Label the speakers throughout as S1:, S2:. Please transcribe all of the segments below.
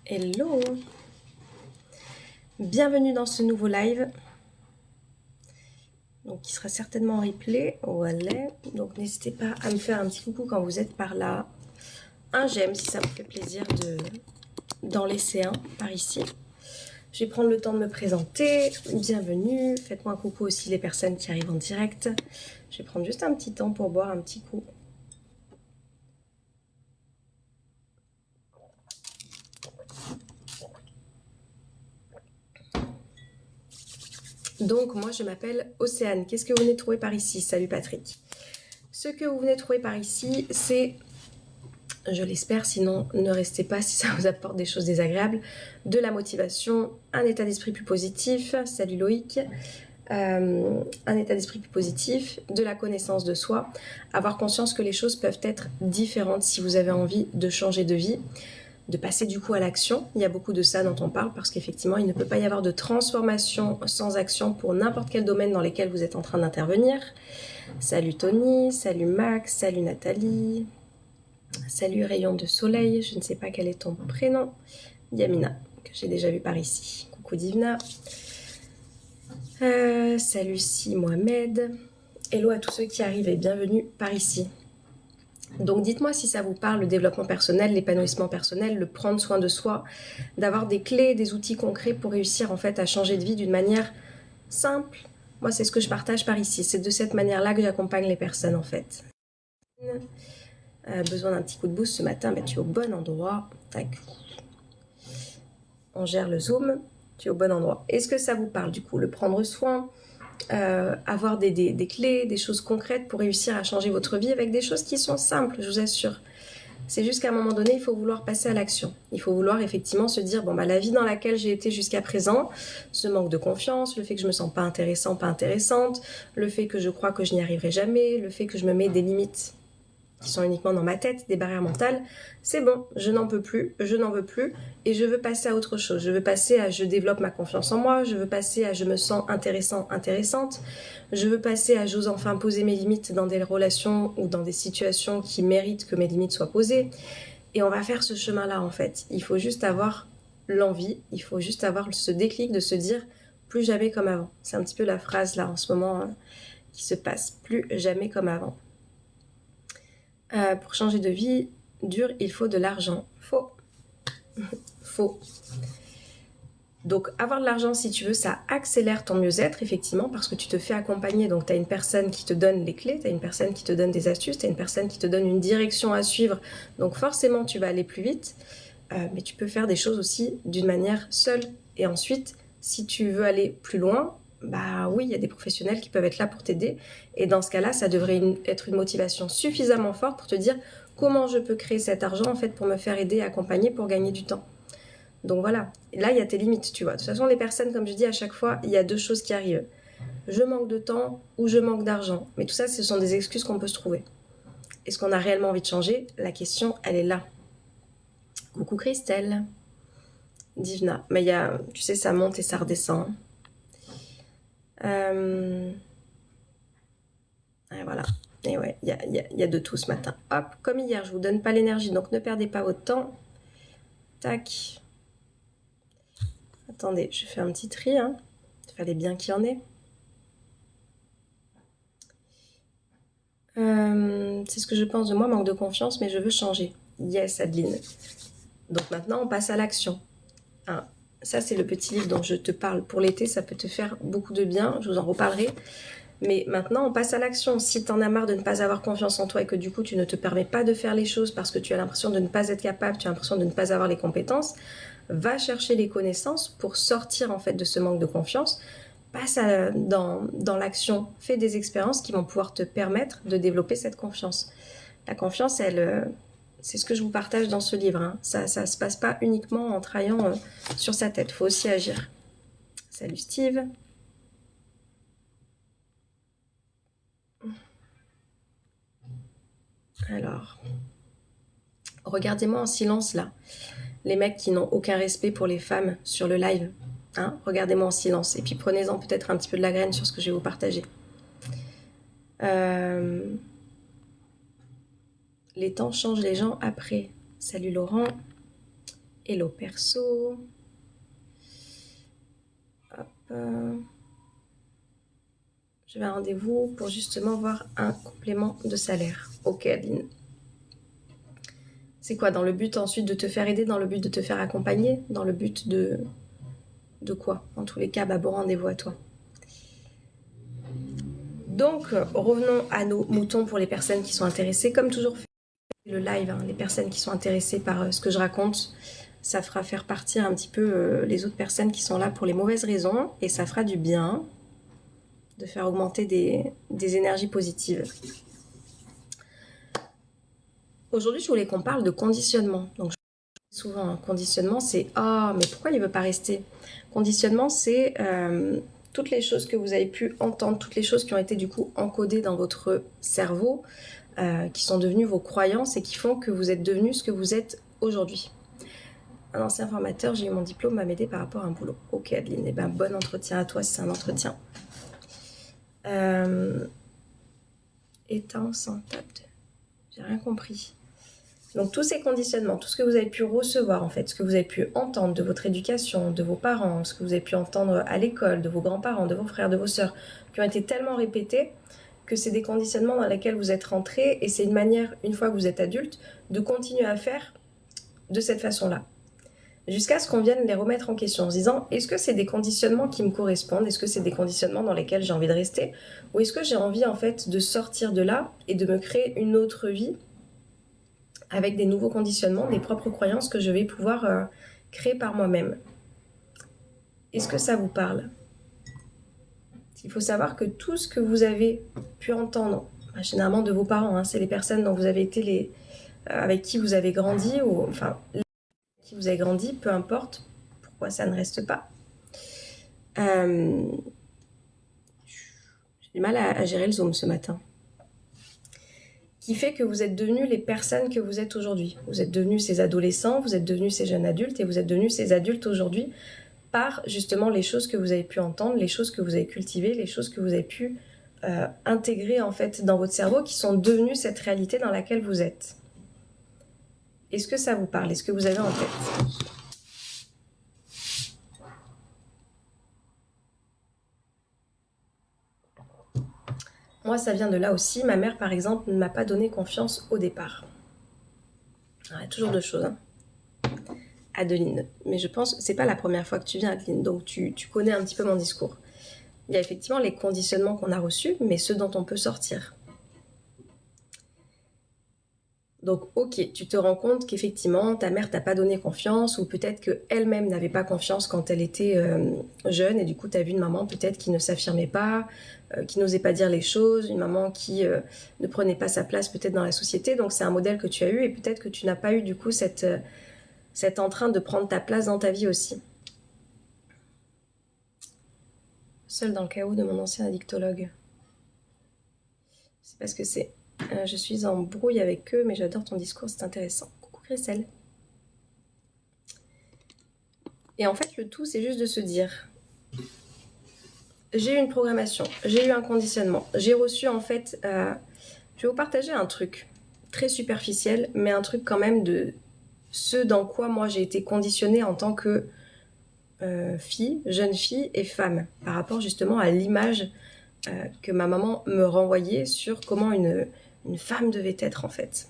S1: Hello, bienvenue dans ce nouveau live, donc qui sera certainement en replay. Voilà, donc n'hésitez pas à me faire un petit coucou quand vous êtes par là, un j'aime si ça vous fait plaisir d'en laisser un par ici. Je vais prendre le temps de me présenter, bienvenue, faites-moi un coucou aussi les personnes qui arrivent en direct. Je vais prendre juste un petit temps pour boire un petit coup. Donc moi je m'appelle Océane, qu'est-ce que vous venez de trouver par ici? Salut Patrick. Ce que vous venez de trouver par ici, c'est, je l'espère, sinon ne restez pas si ça vous apporte des choses désagréables, de la motivation, un état d'esprit plus positif, salut Loïc, un état d'esprit plus positif, de la connaissance de soi, avoir conscience que les choses peuvent être différentes si vous avez envie de changer de vie, de passer du coup à l'action. Il y a beaucoup de ça dont on parle parce qu'effectivement il ne peut pas y avoir de transformation sans action pour n'importe quel domaine dans lequel vous êtes en train d'intervenir. Salut Tony, salut Max, salut Nathalie, salut Rayon de Soleil, je ne sais pas quel est ton prénom, Yamina, que j'ai déjà vu par ici, coucou Divna, salut Si Mohamed, hello à tous ceux qui arrivent et bienvenue par ici. Donc dites-moi si ça vous parle, le développement personnel, l'épanouissement personnel, le prendre soin de soi, d'avoir des clés, des outils concrets pour réussir en fait à changer de vie d'une manière simple. Moi c'est ce que je partage par ici, c'est de cette manière-là que j'accompagne les personnes en fait. Besoin d'un petit coup de boost ce matin, tu es au bon endroit. Tac. On gère le zoom, tu es au bon endroit. Est-ce que ça vous parle du coup, le prendre soin, avoir des clés, des choses concrètes pour réussir à changer votre vie avec des choses qui sont simples, je vous assure. C'est juste qu'à un moment donné, il faut vouloir passer à l'action. Il faut vouloir effectivement se dire, bon la vie dans laquelle j'ai été jusqu'à présent, ce manque de confiance, le fait que je me sens pas intéressant, pas intéressante, le fait que je crois que je n'y arriverai jamais, le fait que je me mets des limites qui sont uniquement dans ma tête, des barrières mentales, c'est bon, je n'en peux plus, je n'en veux plus, et je veux passer à autre chose. Je veux passer à je développe ma confiance en moi, je veux passer à je me sens intéressant, intéressante, je veux passer à j'ose enfin poser mes limites dans des relations ou dans des situations qui méritent que mes limites soient posées. Et on va faire ce chemin-là en fait. Il faut juste avoir l'envie, il faut juste avoir ce déclic de se dire plus jamais comme avant. C'est un petit peu la phrase là en ce moment qui se passe, plus jamais comme avant. Pour changer de vie dure, il faut de l'argent. Faux. Faux. Donc avoir de l'argent si tu veux, ça accélère ton mieux-être effectivement parce que tu te fais accompagner. Donc tu as une personne qui te donne les clés, tu as une personne qui te donne des astuces, tu as une personne qui te donne une direction à suivre. Donc forcément tu vas aller plus vite, mais tu peux faire des choses aussi d'une manière seule. Et ensuite, si tu veux aller plus loin, bah oui, il y a des professionnels qui peuvent être là pour t'aider. Et dans ce cas-là, ça devrait être une motivation suffisamment forte pour te dire comment je peux créer cet argent en fait pour me faire aider et accompagner pour gagner du temps. Donc voilà, et là il y a tes limites, tu vois. De toute façon, les personnes, comme je dis à chaque fois, il y a deux choses qui arrivent. Je manque de temps ou je manque d'argent. Mais tout ça, ce sont des excuses qu'on peut se trouver. Est-ce qu'on a réellement envie de changer? La question, elle est là. Coucou Christelle. Divna. Mais il y a, tu sais, ça monte et ça redescend. Et voilà. Et ouais, il y a de tout ce matin. Hop, comme hier, je vous donne pas l'énergie, donc ne perdez pas votre temps. Tac. Attendez, je fais un petit tri. Hein. Il fallait bien qu'il y en ait. C'est ce que je pense de moi, manque de confiance, mais je veux changer. Yes, Adeline. Donc maintenant, on passe à l'action. Hein. Ça, c'est le petit livre dont je te parle pour l'été. Ça peut te faire beaucoup de bien. Je vous en reparlerai. Mais maintenant, on passe à l'action. Si tu en as marre de ne pas avoir confiance en toi et que du coup, tu ne te permets pas de faire les choses parce que tu as l'impression de ne pas être capable, tu as l'impression de ne pas avoir les compétences, va chercher les connaissances pour sortir en fait de ce manque de confiance. Passe dans l'action, fais des expériences qui vont pouvoir te permettre de développer cette confiance. La confiance, c'est ce que je vous partage dans ce livre. Hein. Ça se passe pas uniquement en travaillant sur sa tête. Il faut aussi agir. Salut Steve. Alors, regardez-moi en silence là. Les mecs qui n'ont aucun respect pour les femmes sur le live. Hein, regardez-moi en silence. Et puis prenez-en peut-être un petit peu de la graine sur ce que je vais vous partager. Les temps changent les gens après. Salut Laurent. Hello perso. Hop. Je vais à un rendez-vous pour justement voir un complément de salaire. Ok, Adeline. C'est quoi, dans le but ensuite de te faire aider, dans le but de te faire accompagner, dans le but de quoi? En tous les cas, bah, bon rendez-vous à toi. Donc, revenons à nos moutons pour les personnes qui sont intéressées. Comme toujours, le live, hein, les personnes qui sont intéressées par ce que je raconte, ça fera faire partir un petit peu les autres personnes qui sont là pour les mauvaises raisons et ça fera du bien de faire augmenter des énergies positives. Aujourd'hui, je voulais qu'on parle de conditionnement. Donc, souvent, un conditionnement, c'est « Ah, mais pourquoi il ne veut pas rester ?» Conditionnement, c'est toutes les choses que vous avez pu entendre, toutes les choses qui ont été du coup encodées dans votre cerveau, qui sont devenues vos croyances et qui font que vous êtes devenu ce que vous êtes aujourd'hui. Un ancien formateur, j'ai eu mon diplôme, m'a m'aider par rapport à un boulot. Ok, Adeline, eh ben, bon entretien à toi si c'est un entretien. Éteins sans table. J'ai rien compris. Donc tous ces conditionnements, tout ce que vous avez pu recevoir en fait, ce que vous avez pu entendre de votre éducation, de vos parents, ce que vous avez pu entendre à l'école, de vos grands-parents, de vos frères, de vos sœurs, qui ont été tellement répétés que c'est des conditionnements dans lesquels vous êtes rentrés et c'est une manière, une fois que vous êtes adulte, de continuer à faire de cette façon-là. Jusqu'à ce qu'on vienne les remettre en question en se disant, est-ce que c'est des conditionnements qui me correspondent? Est-ce que c'est des conditionnements dans lesquels j'ai envie de rester? Ou est-ce que j'ai envie en fait de sortir de là et de me créer une autre vie avec des nouveaux conditionnements, des propres croyances que je vais pouvoir créer par moi-même? Est-ce que ça vous parle? Il faut savoir que tout ce que vous avez pu entendre, généralement de vos parents, hein, c'est les personnes dont vous avez été avec qui vous avez grandi, ou enfin, avec qui vous avez grandi, peu importe pourquoi ça ne reste pas. J'ai du mal à gérer le Zoom ce matin. Qui fait que vous êtes devenus les personnes que vous êtes aujourd'hui. Vous êtes devenus ces adolescents, vous êtes devenus ces jeunes adultes et vous êtes devenus ces adultes aujourd'hui par justement les choses que vous avez pu entendre, les choses que vous avez cultivées, les choses que vous avez pu intégrer en fait dans votre cerveau qui sont devenues cette réalité dans laquelle vous êtes. Est-ce que ça vous parle? Est-ce que vous avez en tête? Moi, ça vient de là aussi. Ma mère, par exemple, ne m'a pas donné confiance au départ. Alors, il y a toujours deux choses, hein. Adeline, mais je pense que c'est pas la première fois que tu viens, Adeline, donc tu connais un petit peu mon discours. Il y a effectivement les conditionnements qu'on a reçus, mais ceux dont on peut sortir. Donc, ok, tu te rends compte qu'effectivement, ta mère t'a pas donné confiance, ou peut-être qu'elle-même n'avait pas confiance quand elle était jeune, et du coup, tu as vu une maman peut-être qui ne s'affirmait pas, qui n'osait pas dire les choses, une maman qui ne prenait pas sa place peut-être dans la société. Donc, c'est un modèle que tu as eu, et peut-être que tu n'as pas eu du coup cet entrain de prendre ta place dans ta vie aussi. Seule dans le chaos de mon ancien addictologue. C'est parce que c'est... je suis en brouille avec eux, mais j'adore ton discours, c'est intéressant. Coucou Christelle. Et en fait, le tout, c'est juste de se dire, j'ai eu une programmation, j'ai eu un conditionnement, j'ai reçu en fait... je vais vous partager un truc très superficiel, mais un truc quand même de ce dans quoi moi j'ai été conditionnée en tant que fille, jeune fille et femme, par rapport justement à l'image que ma maman me renvoyait sur comment une femme devait être en fait.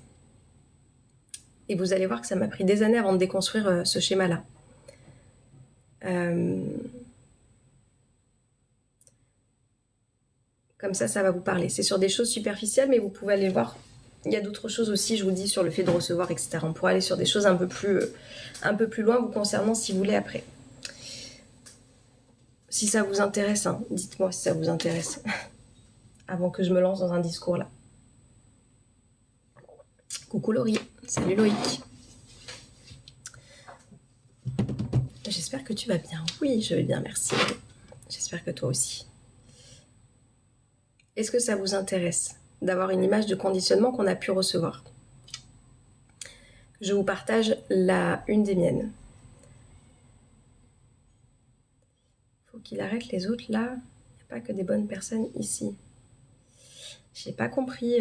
S1: Et vous allez voir que ça m'a pris des années avant de déconstruire ce schéma-là. Comme ça va vous parler. C'est sur des choses superficielles, mais vous pouvez aller voir. Il y a d'autres choses aussi, je vous dis, sur le fait de recevoir, etc. On pourra aller sur des choses un peu plus loin vous concernant si vous voulez après. Si ça vous intéresse, hein, dites-moi si ça vous intéresse. Avant que je me lance dans un discours là. Coucou Laurie, salut Loïc. J'espère que tu vas bien. Oui, je vais bien, merci. J'espère que toi aussi. Est-ce que ça vous intéresse d'avoir une image de conditionnement qu'on a pu recevoir? Je vous partage une des miennes. Faut qu'il arrête les autres là. Il n'y a pas que des bonnes personnes ici. J'ai pas compris,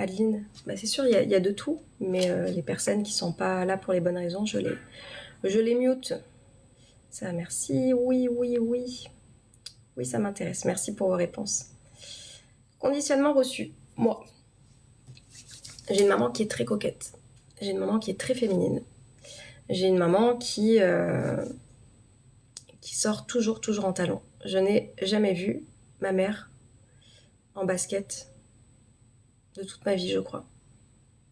S1: Adeline, bah c'est sûr, il y a de tout, mais les personnes qui sont pas là pour les bonnes raisons, je les mute. Ça, merci. Oui, oui, oui. Oui, ça m'intéresse. Merci pour vos réponses. Conditionnement reçu. Moi, j'ai une maman qui est très coquette. J'ai une maman qui est très féminine. J'ai une maman qui sort toujours en talons. Je n'ai jamais vu ma mère en basket de toute ma vie, je crois.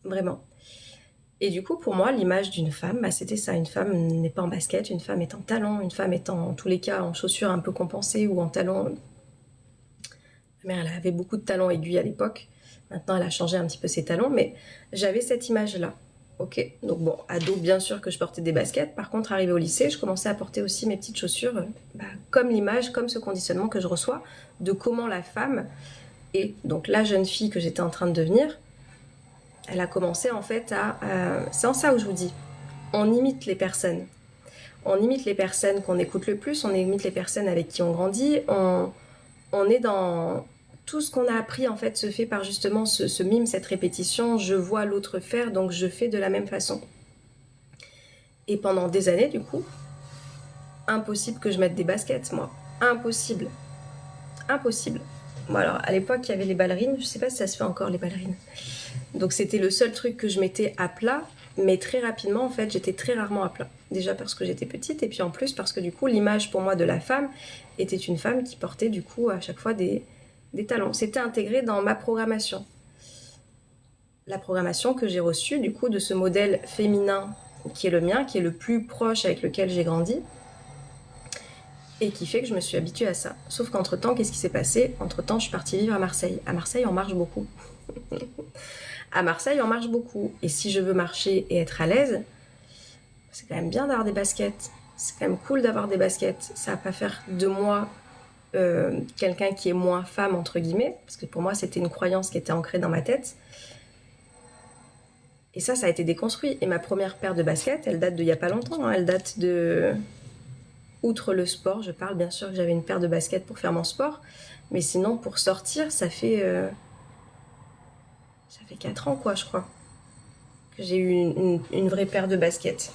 S1: Vraiment. Et du coup, pour moi, l'image d'une femme, bah, c'était ça. Une femme n'est pas en basket, une femme est en talons, une femme est en tous les cas en chaussures un peu compensées ou en talons. Ma mère, elle avait beaucoup de talons aiguilles à l'époque. Maintenant, elle a changé un petit peu ses talons, mais j'avais cette image-là. Ok, donc bon, ado, bien sûr que je portais des baskets. Par contre, arrivé au lycée, je commençais à porter aussi mes petites chaussures, comme l'image, comme ce conditionnement que je reçois de comment la femme et donc la jeune fille que j'étais en train de devenir, elle a commencé en fait à... c'est en ça où je vous dis, on imite les personnes. On imite les personnes qu'on écoute le plus, on imite les personnes avec qui on grandit, on est dans... Tout ce qu'on a appris en fait se fait par justement ce mime, cette répétition. Je vois l'autre faire, donc je fais de la même façon. Et pendant des années, du coup, impossible que je mette des baskets, moi. Impossible. Impossible. Bon alors, à l'époque, il y avait les ballerines. Je sais pas si ça se fait encore, les ballerines. Donc c'était le seul truc que je mettais à plat. Mais très rapidement, en fait, j'étais très rarement à plat. Déjà parce que j'étais petite, et puis en plus parce que du coup, l'image pour moi de la femme était une femme qui portait du coup à chaque fois des talons. C'était intégré dans ma programmation. La programmation que j'ai reçue du coup de ce modèle féminin qui est le mien, qui est le plus proche avec lequel j'ai grandi, et qui fait que je me suis habituée à ça. Sauf qu'entre-temps, qu'est-ce qui s'est passé? Entre-temps, je suis partie vivre à Marseille. À Marseille, on marche beaucoup. À Marseille, on marche beaucoup. Et si je veux marcher et être à l'aise, c'est quand même bien d'avoir des baskets. C'est quand même cool d'avoir des baskets. Ça va pas faire de moi quelqu'un qui est moins femme, entre guillemets, parce que pour moi, c'était une croyance qui était ancrée dans ma tête. Et ça a été déconstruit. Et ma première paire de baskets, elle date d'il y a pas longtemps. Hein. Elle date de... Outre le sport, je parle bien sûr que j'avais une paire de baskets pour faire mon sport. Mais sinon, pour sortir, ça fait 4 ans, quoi, je crois, que j'ai eu une vraie paire de baskets.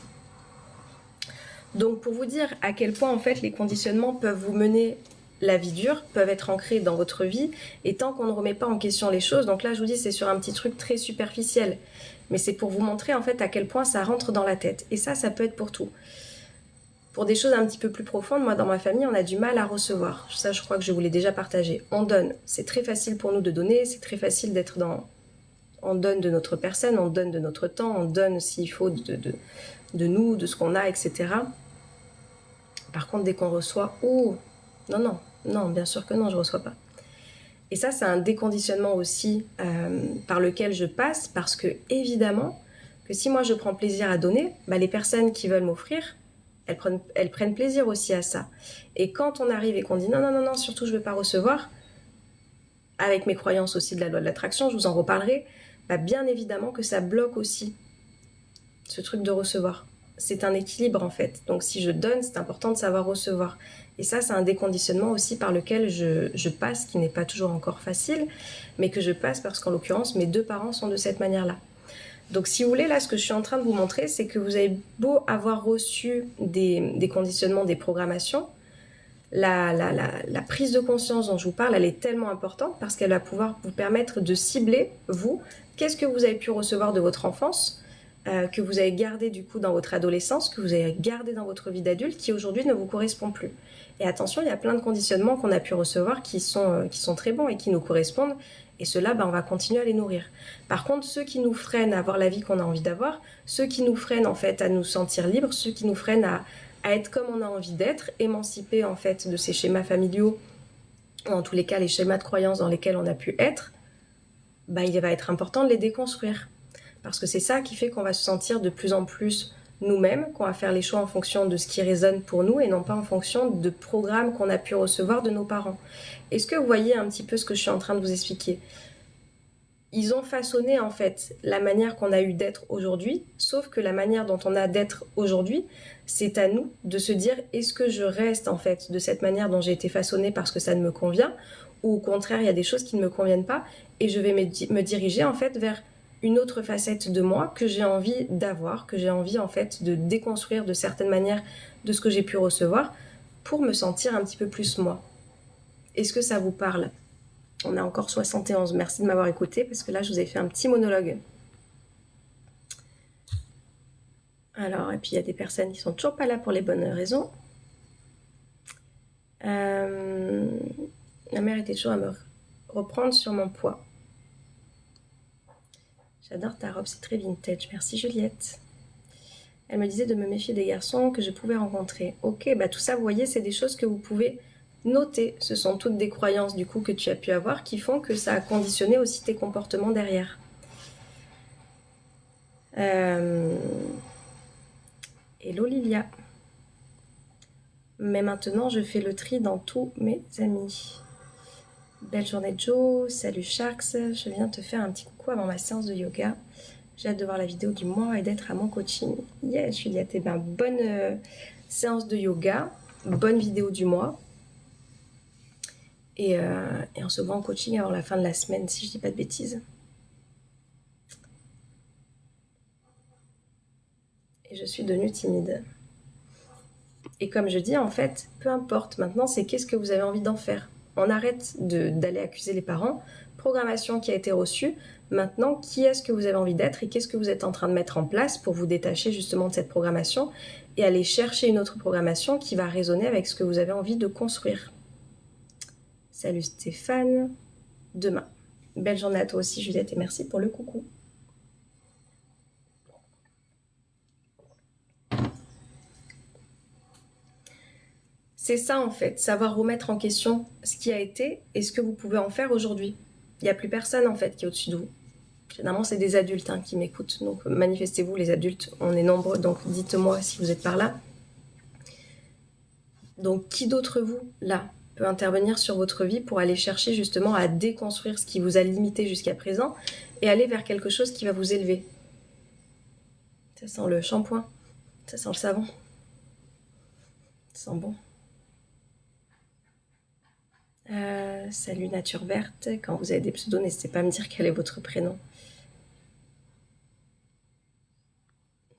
S1: Donc, pour vous dire à quel point, en fait, les conditionnements peuvent vous mener la vie dure, peuvent être ancrés dans votre vie, et tant qu'on ne remet pas en question les choses, donc là, je vous dis, c'est sur un petit truc très superficiel, mais c'est pour vous montrer, en fait, à quel point ça rentre dans la tête. Et ça peut être pour tout. Pour des choses un petit peu plus profondes, moi, dans ma famille, on a du mal à recevoir. Ça, je crois que je vous l'ai déjà partagé. On donne. C'est très facile pour nous de donner, c'est très facile d'être dans... On donne de notre personne, on donne de notre temps, on donne s'il faut de nous, de ce qu'on a, etc. Par contre, dès qu'on reçoit, oh, non, bien sûr que non, je ne reçois pas. Et ça, c'est un déconditionnement aussi par lequel je passe, parce que, évidemment, que si moi je prends plaisir à donner, les personnes qui veulent m'offrir, elles prennent plaisir aussi à ça. Et quand on arrive et qu'on dit non, surtout je ne veux pas recevoir, avec mes croyances aussi de la loi de l'attraction, je vous en reparlerai, bien évidemment que ça bloque aussi ce truc de recevoir. C'est un équilibre en fait. Donc si je donne, c'est important de savoir recevoir. Et ça, c'est un déconditionnement aussi par lequel je passe, qui n'est pas toujours encore facile, mais que je passe parce qu'en l'occurrence, mes 2 parents sont de cette manière-là. Donc si vous voulez, là, ce que je suis en train de vous montrer, c'est que vous avez beau avoir reçu des conditionnements, des programmations, la prise de conscience dont je vous parle, elle est tellement importante parce qu'elle va pouvoir vous permettre de cibler, vous, qu'est-ce que vous avez pu recevoir de votre enfance, que vous avez gardé du coup dans votre adolescence, que vous avez gardé dans votre vie d'adulte, qui aujourd'hui ne vous correspond plus. Et attention, il y a plein de conditionnements qu'on a pu recevoir qui sont très bons et qui nous correspondent, et ceux-là, on va continuer à les nourrir. Par contre, ceux qui nous freinent à avoir la vie qu'on a envie d'avoir, ceux qui nous freinent en fait à nous sentir libres, ceux qui nous freinent à être comme on a envie d'être, émancipés en fait de ces schémas familiaux, ou en tous les cas les schémas de croyances dans lesquels on a pu être, il va être important de les déconstruire. Parce que c'est ça qui fait qu'on va se sentir de plus en plus nous-mêmes, qu'on va faire les choix en fonction de ce qui résonne pour nous et non pas en fonction de programmes qu'on a pu recevoir de nos parents. Est-ce que vous voyez un petit peu ce que je suis en train de vous expliquer ? Ils ont façonné en fait la manière qu'on a eu d'être aujourd'hui, sauf que la manière dont on a d'être aujourd'hui, c'est à nous de se dire est-ce que je reste en fait de cette manière dont j'ai été façonnée parce que ça ne me convient, ou au contraire, il y a des choses qui ne me conviennent pas, et je vais me diriger en fait vers une autre facette de moi que j'ai envie d'avoir, que j'ai envie en fait de déconstruire de certaines manières de ce que j'ai pu recevoir pour me sentir un petit peu plus moi. Est-ce que ça vous parle? On a encore 71, merci de m'avoir écouté parce que là je vous ai fait un petit monologue. Alors, et puis il y a des personnes qui sont toujours pas là pour les bonnes raisons. Ma mère était toujours à me reprendre sur mon poids. J'adore ta robe, c'est très vintage. Merci Juliette. Elle me disait de me méfier des garçons que je pouvais rencontrer. Ok, bah tout ça, vous voyez, c'est des choses que vous pouvez noter. Ce sont toutes des croyances du coup que tu as pu avoir qui font que ça a conditionné aussi tes comportements derrière. Hello Lilia. Mais maintenant, je fais le tri dans tous mes amis. Belle journée Joe, salut Sharks, je viens te faire un petit coucou avant ma séance de yoga. J'ai hâte de voir la vidéo du mois et d'être à mon coaching. Yes, Juliette, eh ben, bonne séance de yoga, bonne vidéo du mois. Et on se voit en coaching avant la fin de la semaine, si je dis pas de bêtises. Et je suis devenue timide. Et comme je dis, en fait, peu importe. Maintenant, c'est qu'est-ce que vous avez envie d'en faire. On arrête d'aller accuser les parents. Programmation qui a été reçue. Maintenant, qui est-ce que vous avez envie d'être et qu'est-ce que vous êtes en train de mettre en place pour vous détacher justement de cette programmation et aller chercher une autre programmation qui va résonner avec ce que vous avez envie de construire. Salut Stéphane. Demain. Belle journée à toi aussi Juliette et merci pour le coucou. C'est ça en fait, savoir remettre en question ce qui a été et ce que vous pouvez en faire aujourd'hui. Il n'y a plus personne en fait qui est au-dessus de vous. Généralement c'est des adultes qui m'écoutent, donc manifestez-vous les adultes, on est nombreux, donc dites-moi si vous êtes par là. Donc qui d'autre vous, là, peut intervenir sur votre vie pour aller chercher justement à déconstruire ce qui vous a limité jusqu'à présent et aller vers quelque chose qui va vous élever. Ça sent le shampoing, ça sent le savon, ça sent bon. Salut Nature Verte, quand vous avez des pseudos, n'hésitez pas à me dire quel est votre prénom.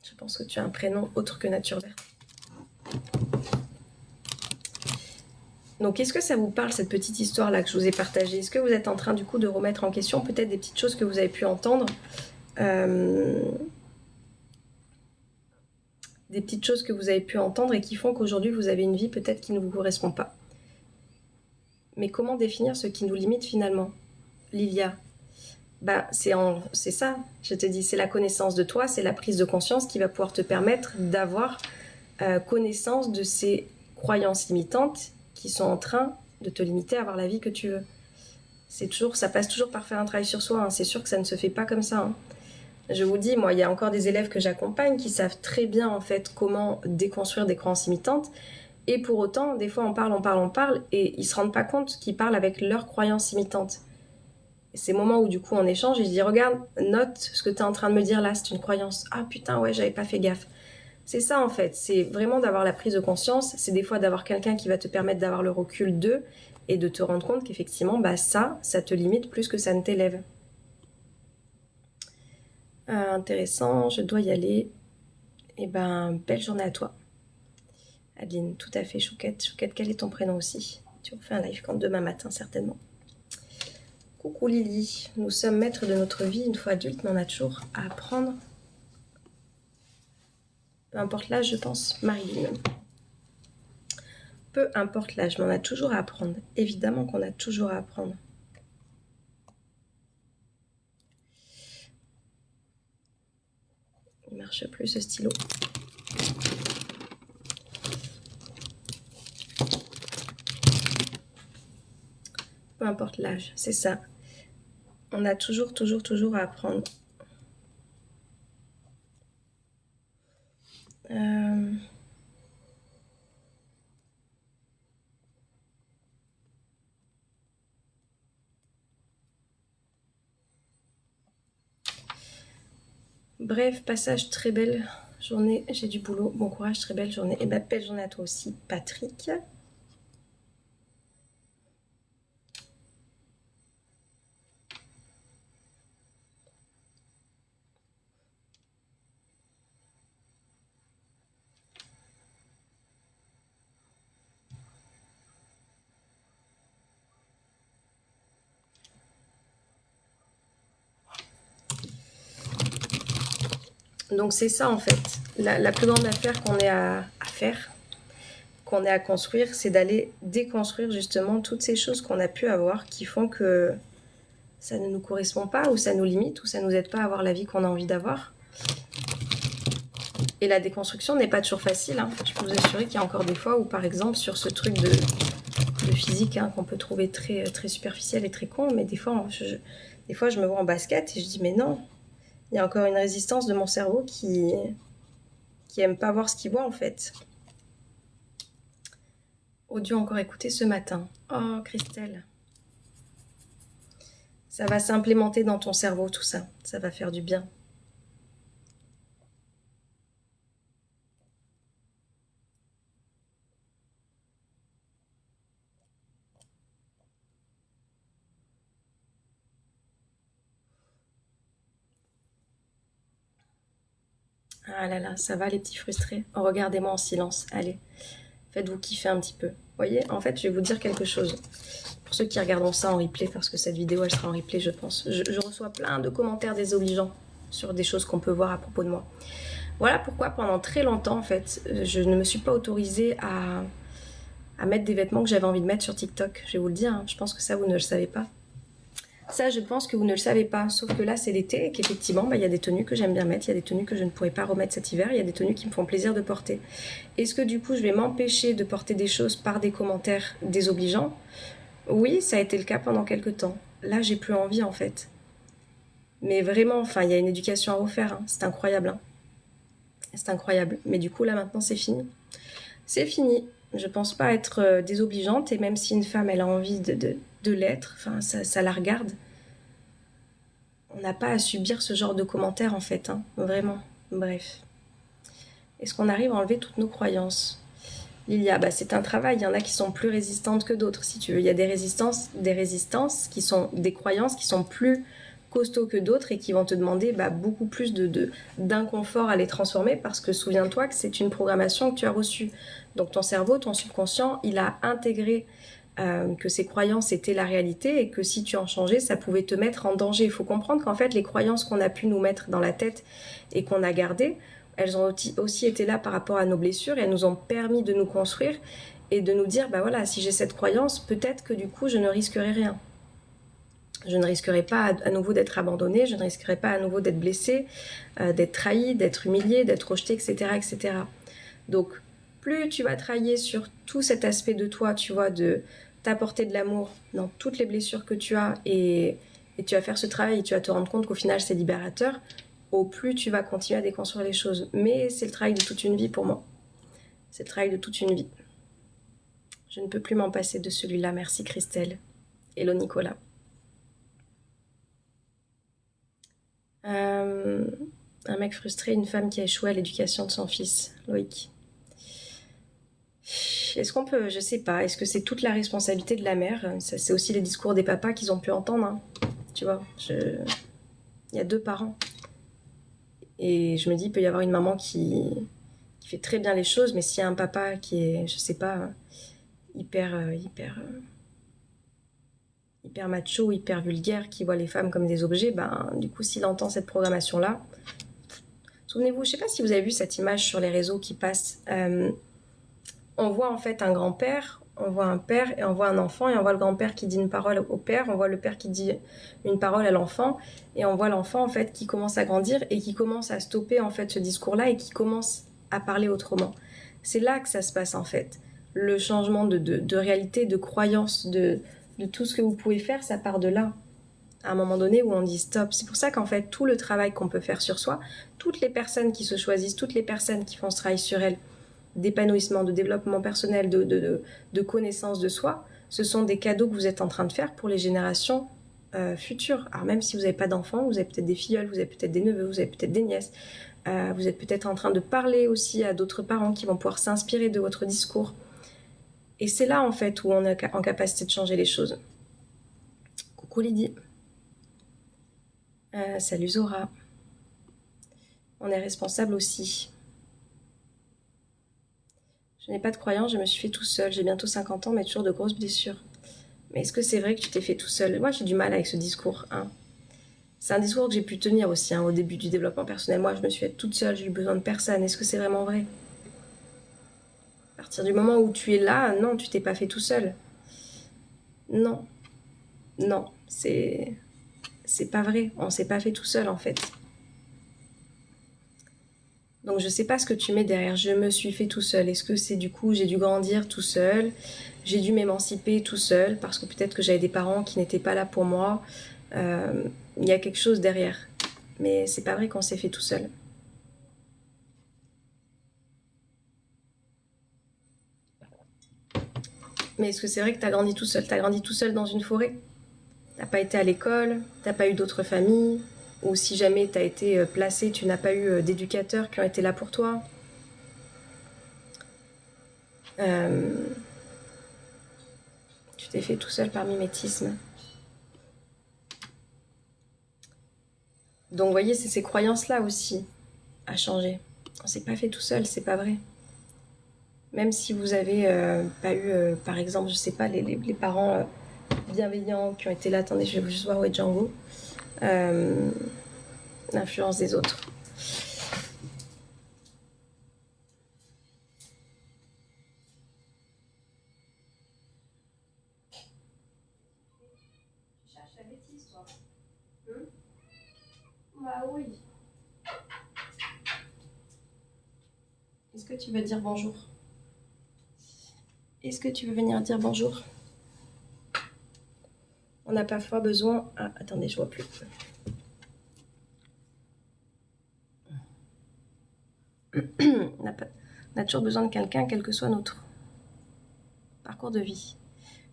S1: Je pense que tu as un prénom autre que Nature Verte. Donc, est-ce que ça vous parle, cette petite histoire-là que je vous ai partagée? Est-ce que vous êtes en train, du coup, de remettre en question peut-être des petites choses que vous avez pu entendre des petites choses que vous avez pu entendre et qui font qu'aujourd'hui, vous avez une vie peut-être qui ne vous correspond pas. Mais comment définir ce qui nous limite finalement, Lilia? Bah, c'est ça, je te dis, c'est la connaissance de toi, c'est la prise de conscience qui va pouvoir te permettre d'avoir connaissance de ces croyances limitantes qui sont en train de te limiter à avoir la vie que tu veux. Ça passe toujours par faire un travail sur soi, c'est sûr que ça ne se fait pas comme ça. Je vous dis, moi, il y a encore des élèves que j'accompagne qui savent très bien en fait comment déconstruire des croyances limitantes. Et pour autant, des fois, on parle, et ils se rendent pas compte qu'ils parlent avec leurs croyances limitantes. Et ces moments où, du coup, on échange, et je dis, regarde, note ce que tu es en train de me dire là, c'est une croyance. Ah putain, ouais, j'avais pas fait gaffe. C'est ça, en fait. C'est vraiment d'avoir la prise de conscience. C'est des fois d'avoir quelqu'un qui va te permettre d'avoir le recul d'eux et de te rendre compte qu'effectivement, bah ça te limite plus que ça ne t'élève. Intéressant, je dois y aller. Et ben, belle journée à toi. Adeline, tout à fait, Chouquette. Chouquette, quel est ton prénom aussi? Tu refais un live quand demain matin, certainement. Coucou Lily, nous sommes maîtres de notre vie une fois adultes, mais on a toujours à apprendre. Peu importe l'âge, je pense. Marie-Lune. Peu importe l'âge, mais on a toujours à apprendre. Évidemment qu'on a toujours à apprendre. Il marche plus ce stylo. Peu importe l'âge, c'est ça. On a toujours à apprendre. Bref, passage, très belle journée. J'ai du boulot. Bon courage, très belle journée. Et belle journée à toi aussi, Patrick. Donc c'est ça en fait. La plus grande affaire qu'on ait à faire, qu'on ait à construire, c'est d'aller déconstruire justement toutes ces choses qu'on a pu avoir qui font que ça ne nous correspond pas, ou ça nous limite, ou ça nous aide pas à avoir la vie qu'on a envie d'avoir. Et la déconstruction n'est pas toujours facile. Hein. Je peux vous assurer qu'il y a encore des fois où, par exemple, sur ce truc de physique hein, qu'on peut trouver très, très superficiel et très con, mais des fois, je me vois en basket et je dis mais non, il y a encore une résistance de mon cerveau qui aime pas voir ce qu'il voit en fait. Audio encore écouté ce matin. Oh Christelle. Ça va s'implémenter dans ton cerveau tout ça. Ça va faire du bien. Ah là là, ça va les petits frustrés. Oh, regardez-moi en silence. Allez, faites-vous kiffer un petit peu. Vous voyez, en fait, je vais vous dire quelque chose. Pour ceux qui regarderont ça en replay, parce que cette vidéo, elle sera en replay, je pense. Je reçois plein de commentaires désobligeants sur des choses qu'on peut voir à propos de moi. Voilà pourquoi, pendant très longtemps, en fait, je ne me suis pas autorisée à mettre des vêtements que j'avais envie de mettre sur TikTok. Je vais vous le dire, hein. Je pense que ça, vous ne le savez pas. Ça, je pense que vous ne le savez pas, sauf que là, c'est l'été et qu'effectivement, il y a des tenues que j'aime bien mettre, il y a des tenues que je ne pourrais pas remettre cet hiver, il y a des tenues qui me font plaisir de porter. Est-ce que du coup, je vais m'empêcher de porter des choses par des commentaires désobligeants? Oui, ça a été le cas pendant quelques temps. Là, j'ai plus envie, en fait. Mais vraiment, enfin, il y a une éducation à refaire, hein. C'est incroyable, hein. C'est incroyable. Mais du coup, là, maintenant, c'est fini. C'est fini. Je pense pas être désobligeante, et même si une femme, elle a envie de l'être, enfin, ça la regarde. On n'a pas à subir ce genre de commentaires en fait, hein, vraiment. Bref. Est-ce qu'on arrive à enlever toutes nos croyances? Lilia, bah c'est un travail, il y en a qui sont plus résistantes que d'autres, si tu veux. Il y a des résistances qui sont des croyances qui sont plus costauds que d'autres et qui vont te demander beaucoup plus d'inconfort à les transformer parce que souviens-toi que c'est une programmation que tu as reçue. Donc ton cerveau, ton subconscient, il a intégré que ces croyances étaient la réalité et que si tu en changeais, ça pouvait te mettre en danger. Il faut comprendre qu'en fait, les croyances qu'on a pu nous mettre dans la tête et qu'on a gardées, elles ont aussi été là par rapport à nos blessures et elles nous ont permis de nous construire et de nous dire, bah voilà, si j'ai cette croyance, peut-être que du coup, je ne risquerai rien. Je ne risquerai pas à nouveau d'être abandonnée, je ne risquerai pas à nouveau d'être blessée, d'être trahie, d'être humiliée, d'être rejetée, etc., etc. Donc, plus tu vas travailler sur tout cet aspect de toi, tu vois, de t'apporter de l'amour dans toutes les blessures que tu as et tu vas faire ce travail et tu vas te rendre compte qu'au final c'est libérateur, au plus tu vas continuer à déconstruire les choses. Mais c'est le travail de toute une vie pour moi. C'est le travail de toute une vie. Je ne peux plus m'en passer de celui-là. Merci Christelle. Hello Nicolas. Un mec frustré, une femme qui a échoué à l'éducation de son fils. Loïc. Est-ce qu'on peut, je sais pas, est-ce que c'est toute la responsabilité de la mère? C'est aussi les discours des papas qu'ils ont pu entendre, hein. Tu vois, il y a deux parents. Et je me dis, il peut y avoir une maman qui fait très bien les choses, mais s'il y a un papa qui est, je sais pas, hyper macho, hyper vulgaire, qui voit les femmes comme des objets, du coup, s'il entend cette programmation-là, souvenez-vous, je sais pas si vous avez vu cette image sur les réseaux qui passe. On voit en fait un grand-père, on voit un père et on voit un enfant et on voit le grand-père qui dit une parole au père, on voit le père qui dit une parole à l'enfant et on voit l'enfant en fait qui commence à grandir et qui commence à stopper en fait ce discours-là et qui commence à parler autrement. C'est là que ça se passe en fait. Le changement de réalité, de croyance, de tout ce que vous pouvez faire, ça part de là. À un moment donné où on dit stop. C'est pour ça qu'en fait tout le travail qu'on peut faire sur soi, toutes les personnes qui se choisissent, toutes les personnes qui font ce travail sur elles, d'épanouissement, de développement personnel, de connaissance de soi, ce sont des cadeaux que vous êtes en train de faire pour les générations futures. Alors même si vous n'avez pas d'enfants, vous avez peut-être des filleuls, vous avez peut-être des neveux, vous avez peut-être des nièces, vous êtes peut-être en train de parler aussi à d'autres parents qui vont pouvoir s'inspirer de votre discours. Et c'est là en fait où on est en capacité de changer les choses. Coucou Lydie. Salut Zora. On est responsable aussi. Je n'ai pas de croyance, je me suis fait tout seul. J'ai bientôt 50 ans, mais toujours de grosses blessures. Mais est-ce que c'est vrai que tu t'es fait tout seul? Moi, j'ai du mal avec ce discours, hein. C'est un discours que j'ai pu tenir aussi au début du développement personnel. Moi, je me suis faite toute seule, j'ai eu besoin de personne. Est-ce que c'est vraiment vrai? À partir du moment où tu es là, non, tu t'es pas fait tout seul. Non, non, c'est pas vrai. On s'est pas fait tout seul en fait. Donc je sais pas ce que tu mets derrière. Je me suis fait tout seul. Est-ce que c'est du coup j'ai dû grandir tout seul? J'ai dû m'émanciper tout seul parce que peut-être que j'avais des parents qui n'étaient pas là pour moi. Il y a quelque chose derrière. Mais c'est pas vrai qu'on s'est fait tout seul. Mais est-ce que c'est vrai que tu as grandi tout seul? Tu as grandi tout seul dans une forêt? T'as pas été à l'école? T'as pas eu d'autres familles? Ou si jamais tu as été placé, tu n'as pas eu d'éducateurs qui ont été là pour toi? Tu t'es fait tout seul par mimétisme. Donc vous voyez, c'est ces croyances-là aussi à changer. On s'est pas fait tout seul, c'est pas vrai. Même si vous avez pas eu, par exemple, je sais pas, les parents bienveillants qui ont été là. Attendez, je vais juste voir où est Django. L'influence des autres. Tu cherches la bêtise, toi. Bah oui. Est-ce que tu veux dire bonjour? Est-ce que tu veux venir dire bonjour? On n'a parfois besoin... Ah, attendez, je vois plus. On a toujours besoin de quelqu'un, quel que soit notre parcours de vie.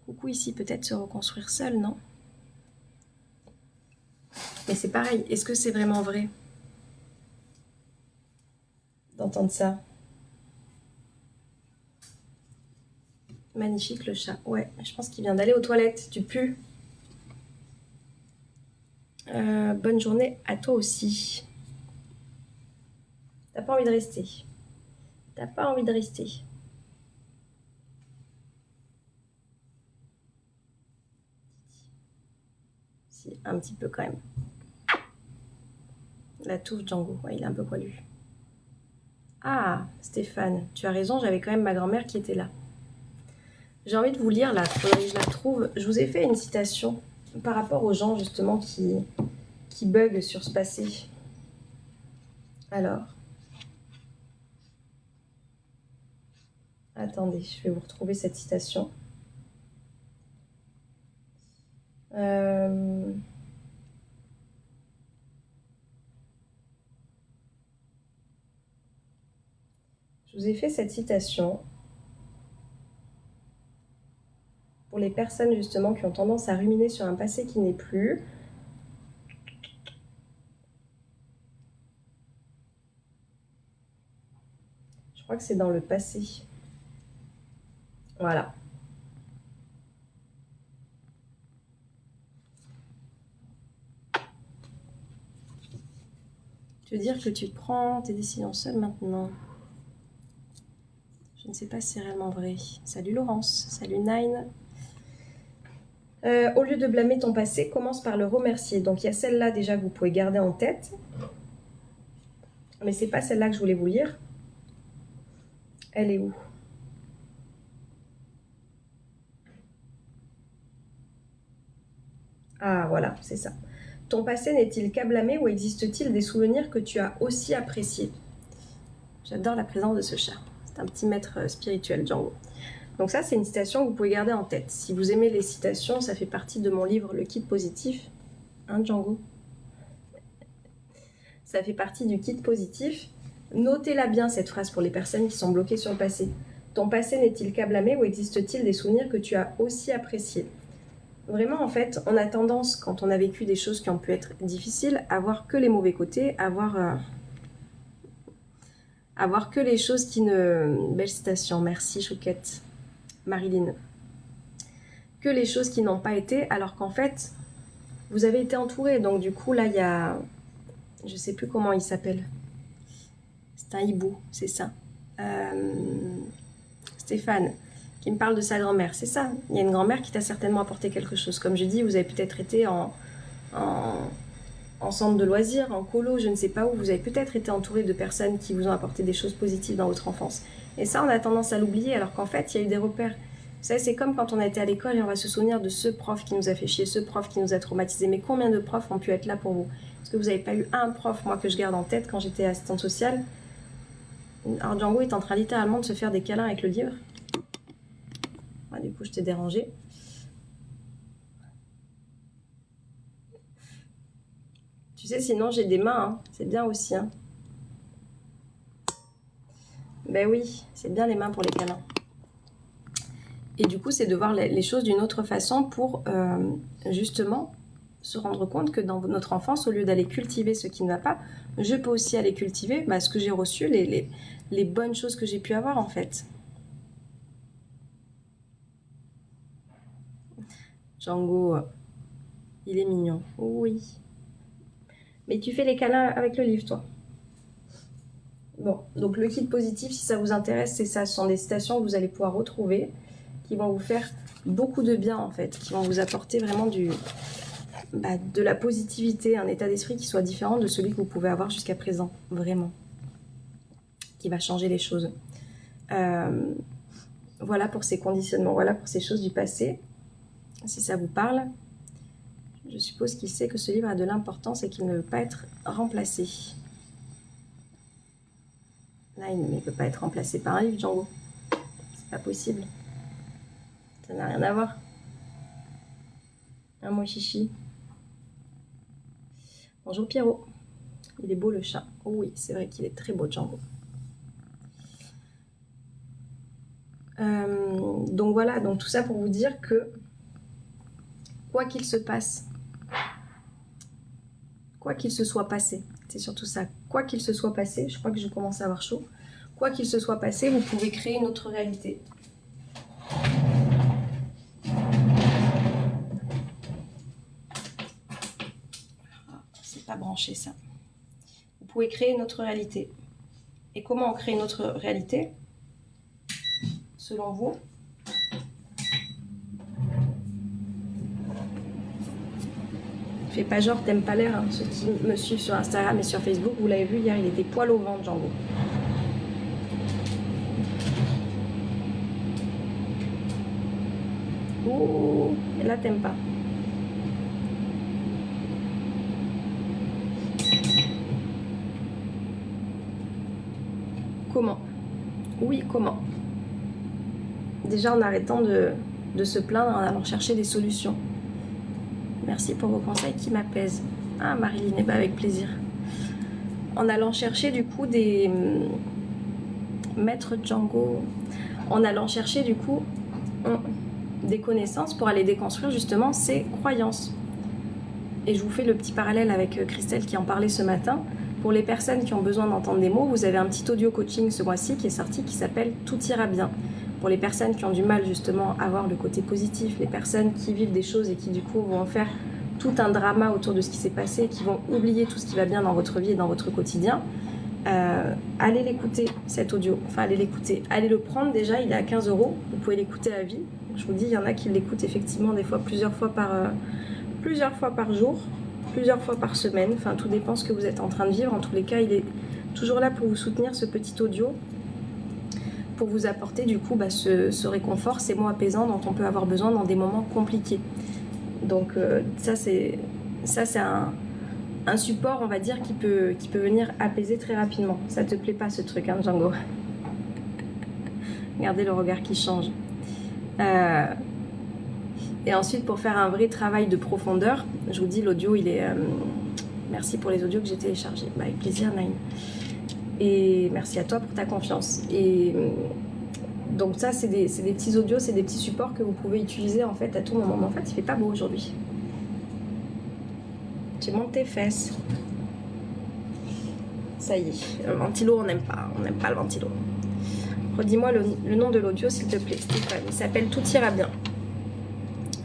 S1: Coucou ici, peut-être se reconstruire seul, non? Mais c'est pareil, est-ce que c'est vraiment vrai d'entendre ça? Magnifique le chat. Ouais, je pense qu'il vient d'aller aux toilettes. Tu pues. Bonne journée à toi aussi. T'as pas envie de rester. T'as pas envie de rester. Si, un petit peu quand même. La touffe Django, ouais, il est un peu poilu. Ah, Stéphane, tu as raison, j'avais quand même ma grand-mère qui était là. J'ai envie de vous lire là, faudrait que je la trouve. Je vous ai fait une citation par rapport aux gens justement qui bug sur ce passé. Alors, attendez, je vais vous retrouver cette citation. Je vous ai fait cette citation pour les personnes justement qui ont tendance à ruminer sur un passé qui n'est plus. Je crois que c'est dans le passé. Voilà. Tu veux dire que tu prends tes décisions seule maintenant? Je ne sais pas si c'est réellement vrai. Salut Laurence, salut Nine. Au lieu de blâmer ton passé, commence par le remercier. Donc il y a celle-là déjà que vous pouvez garder en tête. Mais c'est pas celle-là que je voulais vous lire. Elle est où? Ah voilà, c'est ça. Ton passé n'est-il qu'à blâmer ou existe-t-il des souvenirs que tu as aussi appréciés? J'adore la présence de ce chat. C'est un petit maître spirituel, Django. Donc ça, c'est une citation que vous pouvez garder en tête. Si vous aimez les citations, ça fait partie de mon livre Le Kit Positif. Hein, Django? Ça fait partie du kit positif. Notez-la bien, cette phrase, pour les personnes qui sont bloquées sur le passé. Ton passé n'est-il qu'à blâmer ou existe-t-il des souvenirs que tu as aussi appréciés? Vraiment, en fait, on a tendance, quand on a vécu des choses qui ont pu être difficiles, à voir que les mauvais côtés, à voir que les choses qui ne... Belle citation, merci Chouquette. Marilyn. Que les choses qui n'ont pas été, alors qu'en fait, vous avez été entouré. Donc du coup, là, il y a... Je sais plus comment il s'appelle. C'est un hibou, c'est ça. Stéphane, qui me parle de sa grand-mère. C'est ça, il y a une grand-mère qui t'a certainement apporté quelque chose. Comme je dis, vous avez peut-être été en centre de loisirs, en colo, je ne sais pas où, vous avez peut-être été entouré de personnes qui vous ont apporté des choses positives dans votre enfance. Et ça, on a tendance à l'oublier, alors qu'en fait, il y a eu des repères. Vous savez, c'est comme quand on a été à l'école et on va se souvenir de ce prof qui nous a fait chier, ce prof qui nous a traumatisé. Mais combien de profs ont pu être là pour vous? Est-ce que vous n'avez pas eu un prof, moi, que je garde en tête quand j'étais assistante sociale? Alors Django est en train littéralement de se faire des câlins avec le livre. Ah, du coup, je t'ai dérangé. Tu sais, sinon j'ai des mains, hein. C'est bien aussi. Hein. Ben oui, c'est bien les mains pour les câlins. Et du coup, c'est de voir les choses d'une autre façon pour justement se rendre compte que dans notre enfance, au lieu d'aller cultiver ce qui ne va pas, je peux aussi aller cultiver ce que j'ai reçu, les bonnes choses que j'ai pu avoir en fait. Django, il est mignon. Oui. Mais tu fais les câlins avec le livre, toi. Bon, donc le kit positif, si ça vous intéresse, c'est ça. Ce sont des citations que vous allez pouvoir retrouver, qui vont vous faire beaucoup de bien, en fait, qui vont vous apporter vraiment de la positivité, un état d'esprit qui soit différent de celui que vous pouvez avoir jusqu'à présent, vraiment. Qui va changer les choses. Voilà pour ces conditionnements, voilà pour ces choses du passé. Si ça vous parle, je suppose qu'il sait que ce livre a de l'importance et qu'il ne veut pas être remplacé. Là, il ne peut pas être remplacé par un livre, Django. C'est pas possible. Ça n'a rien à voir. Un mot chichi. Bonjour Pierrot. Il est beau le chat. Oh oui, c'est vrai qu'il est très beau, Django. Donc voilà, donc tout ça pour vous dire que quoi qu'il se passe, quoi qu'il se soit passé, c'est surtout ça, quoi qu'il se soit passé, je crois que je commence à avoir chaud, quoi qu'il se soit passé, vous pouvez créer une autre réalité. C'est pas branché ça. Vous pouvez créer une autre réalité. Et comment on crée une autre réalité, selon vous? Fais pas genre, t'aimes pas l'air. Hein. Ceux qui me suivent sur Instagram et sur Facebook, vous l'avez vu hier, il était poil au ventre, Django. Ouh, et là t'aimes pas. Comment? Oui, comment? Déjà en arrêtant de se plaindre, en allant chercher des solutions. Merci pour vos conseils qui m'apaisent. Ah, Marilyn, eh ben avec plaisir. En allant chercher du coup des... Maître Django. En allant chercher du coup des connaissances pour aller déconstruire justement ces croyances. Et je vous fais le petit parallèle avec Christelle qui en parlait ce matin. Pour les personnes qui ont besoin d'entendre des mots, vous avez un petit audio coaching ce mois-ci qui est sorti qui s'appelle « Tout ira bien ». Pour les personnes qui ont du mal justement à voir le côté positif, les personnes qui vivent des choses et qui du coup vont faire tout un drama autour de ce qui s'est passé, qui vont oublier tout ce qui va bien dans votre vie et dans votre quotidien, allez l'écouter cet audio, enfin allez l'écouter, allez le prendre déjà, il est à 15 €, vous pouvez l'écouter à vie. Je vous dis, il y en a qui l'écoutent effectivement des fois plusieurs fois par jour, plusieurs fois par semaine, enfin tout dépend ce que vous êtes en train de vivre. En tous les cas, il est toujours là pour vous soutenir, ce petit audio, pour vous apporter du coup ce réconfort, ces mots apaisants dont on peut avoir besoin dans des moments compliqués. Donc ça c'est un support, on va dire, qui peut venir apaiser très rapidement. Ça te plaît pas ce truc, hein, Django? Regardez le regard qui change. Et ensuite, pour faire un vrai travail de profondeur, je vous dis, l'audio, il est... merci pour les audios que j'ai téléchargés. Avec plaisir, Naïm. Et merci à toi pour ta confiance. Et donc ça, c'est des petits audios, c'est des petits supports que vous pouvez utiliser en fait à tout moment. Mais en fait, il fait pas beau aujourd'hui. Tu montes tes fesses. Ça y est, le ventilo, on n'aime pas le ventilo. Redis-moi le nom de l'audio, s'il te plaît, Stéphane. Il s'appelle Tout ira bien.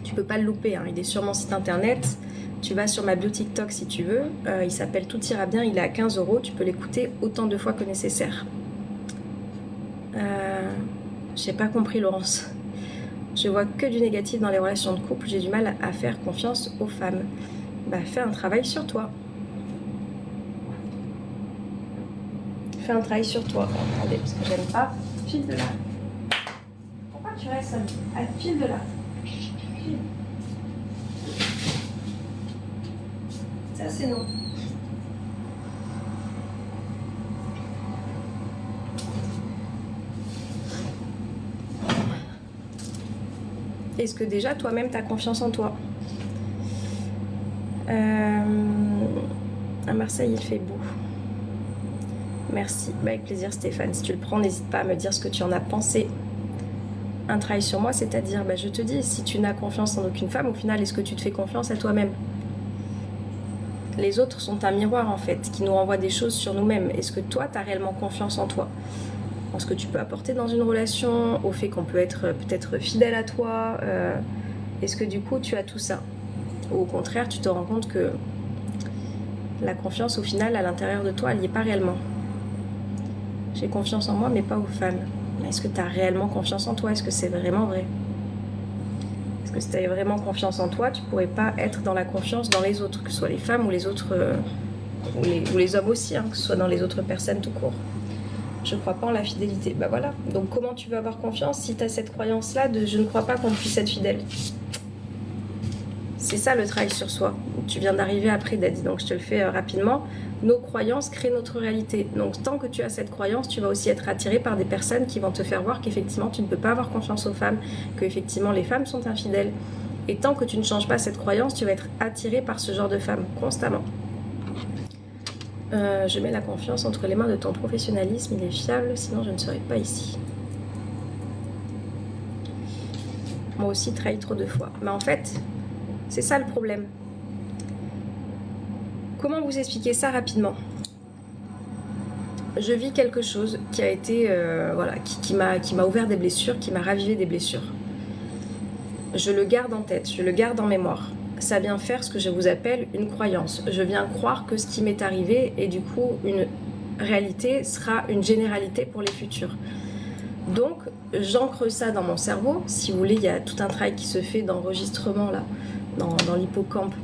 S1: Tu peux pas le louper, hein. Il est sur mon site internet. Tu vas sur ma bio TikTok si tu veux. Il s'appelle Tout ira bien. Il est à 15 €. Tu peux l'écouter autant de fois que nécessaire. J'ai pas compris, Laurence. Je vois que du négatif dans les relations de couple. J'ai du mal à faire confiance aux femmes. Fais un travail sur toi. fais un travail sur toi. Attendez, parce que j'aime pas. File de là. Pourquoi tu restes à file de là? File. Ça, c'est non. Est-ce que déjà, toi-même, tu as confiance en toi? À Marseille, il fait beau. Merci. Bah, avec plaisir, Stéphane. Si tu le prends, n'hésite pas à me dire ce que tu en as pensé. Un travail sur moi, c'est-à-dire, bah, je te dis, si tu n'as confiance en aucune femme, au final, est-ce que tu te fais confiance à toi-même? Les autres sont un miroir, en fait, qui nous renvoie des choses sur nous-mêmes. Est-ce que toi, tu as réellement confiance en toi? En ce que tu peux apporter dans une relation, au fait qu'on peut être peut-être fidèle à toi. Est-ce que du coup, tu as tout ça? Ou au contraire, tu te rends compte que la confiance, au final, à l'intérieur de toi, elle n'y est pas réellement. J'ai confiance en moi, mais pas aux femmes. Est-ce que tu as réellement confiance en toi? Est-ce que c'est vraiment vrai? Est-ce que si tu avais vraiment confiance en toi, tu ne pourrais pas être dans la confiance dans les autres, que ce soit les femmes ou les autres, ou les hommes aussi, hein, que ce soit dans les autres personnes tout court. Je ne crois pas en la fidélité. Bah voilà. Donc comment tu veux avoir confiance si tu as cette croyance-là de je ne crois pas qu'on puisse être fidèle? C'est ça le travail sur soi. Tu viens d'arriver après, Daddy, donc je te le fais rapidement. Nos croyances créent notre réalité. Donc tant que tu as cette croyance, tu vas aussi être attiré par des personnes qui vont te faire voir qu'effectivement tu ne peux pas avoir confiance aux femmes, qu'effectivement les femmes sont infidèles. Et tant que tu ne changes pas cette croyance, tu vas être attiré par ce genre de femmes constamment. Je mets la confiance entre les mains de ton professionnalisme, il est fiable, sinon je ne serais pas ici. Moi aussi, trahi trop de fois. Mais en fait, c'est ça le problème. Comment vous expliquer ça rapidement? Je vis quelque chose qui a été, voilà, qui m'a ouvert des blessures, qui m'a ravivé des blessures. Je le garde en tête, je le garde en mémoire. Ça vient faire ce que je vous appelle une croyance. Je viens croire que ce qui m'est arrivé est du coup une réalité, sera une généralité pour les futurs. Donc, j'ancre ça dans mon cerveau. Si vous voulez, il y a tout un travail qui se fait d'enregistrement là, dans l'hippocampe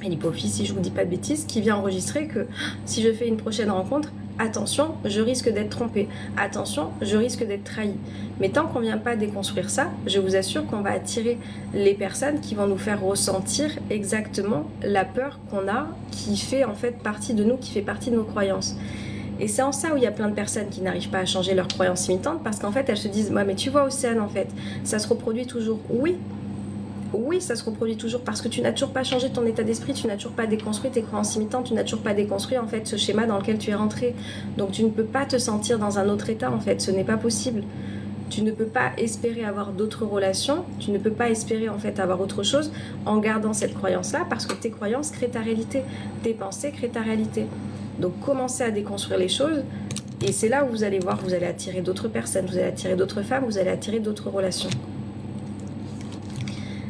S1: et l'hypophyse, si je vous dis pas de bêtises, qui vient enregistrer que si je fais une prochaine rencontre, attention, je risque d'être trompée. Attention, je risque d'être trahi. Mais tant qu'on ne vient pas déconstruire ça, je vous assure qu'on va attirer les personnes qui vont nous faire ressentir exactement la peur qu'on a, qui fait en fait partie de nous, qui fait partie de nos croyances. Et c'est en ça où il y a plein de personnes qui n'arrivent pas à changer leurs croyances limitantes parce qu'en fait elles se disent « Ouais mais tu vois Océane en fait, ça se reproduit toujours. » Oui, ça se reproduit toujours parce que tu n'as toujours pas changé ton état d'esprit, tu n'as toujours pas déconstruit tes croyances limitantes, tu n'as toujours pas déconstruit en fait ce schéma dans lequel tu es rentré. Donc tu ne peux pas te sentir dans un autre état en fait, ce n'est pas possible. Tu ne peux pas espérer avoir d'autres relations, tu ne peux pas espérer en fait avoir autre chose en gardant cette croyance-là parce que tes croyances créent ta réalité, tes pensées créent ta réalité. Donc commencez à déconstruire les choses et c'est là où vous allez voir, vous allez attirer d'autres personnes, vous allez attirer d'autres femmes, vous allez attirer d'autres relations.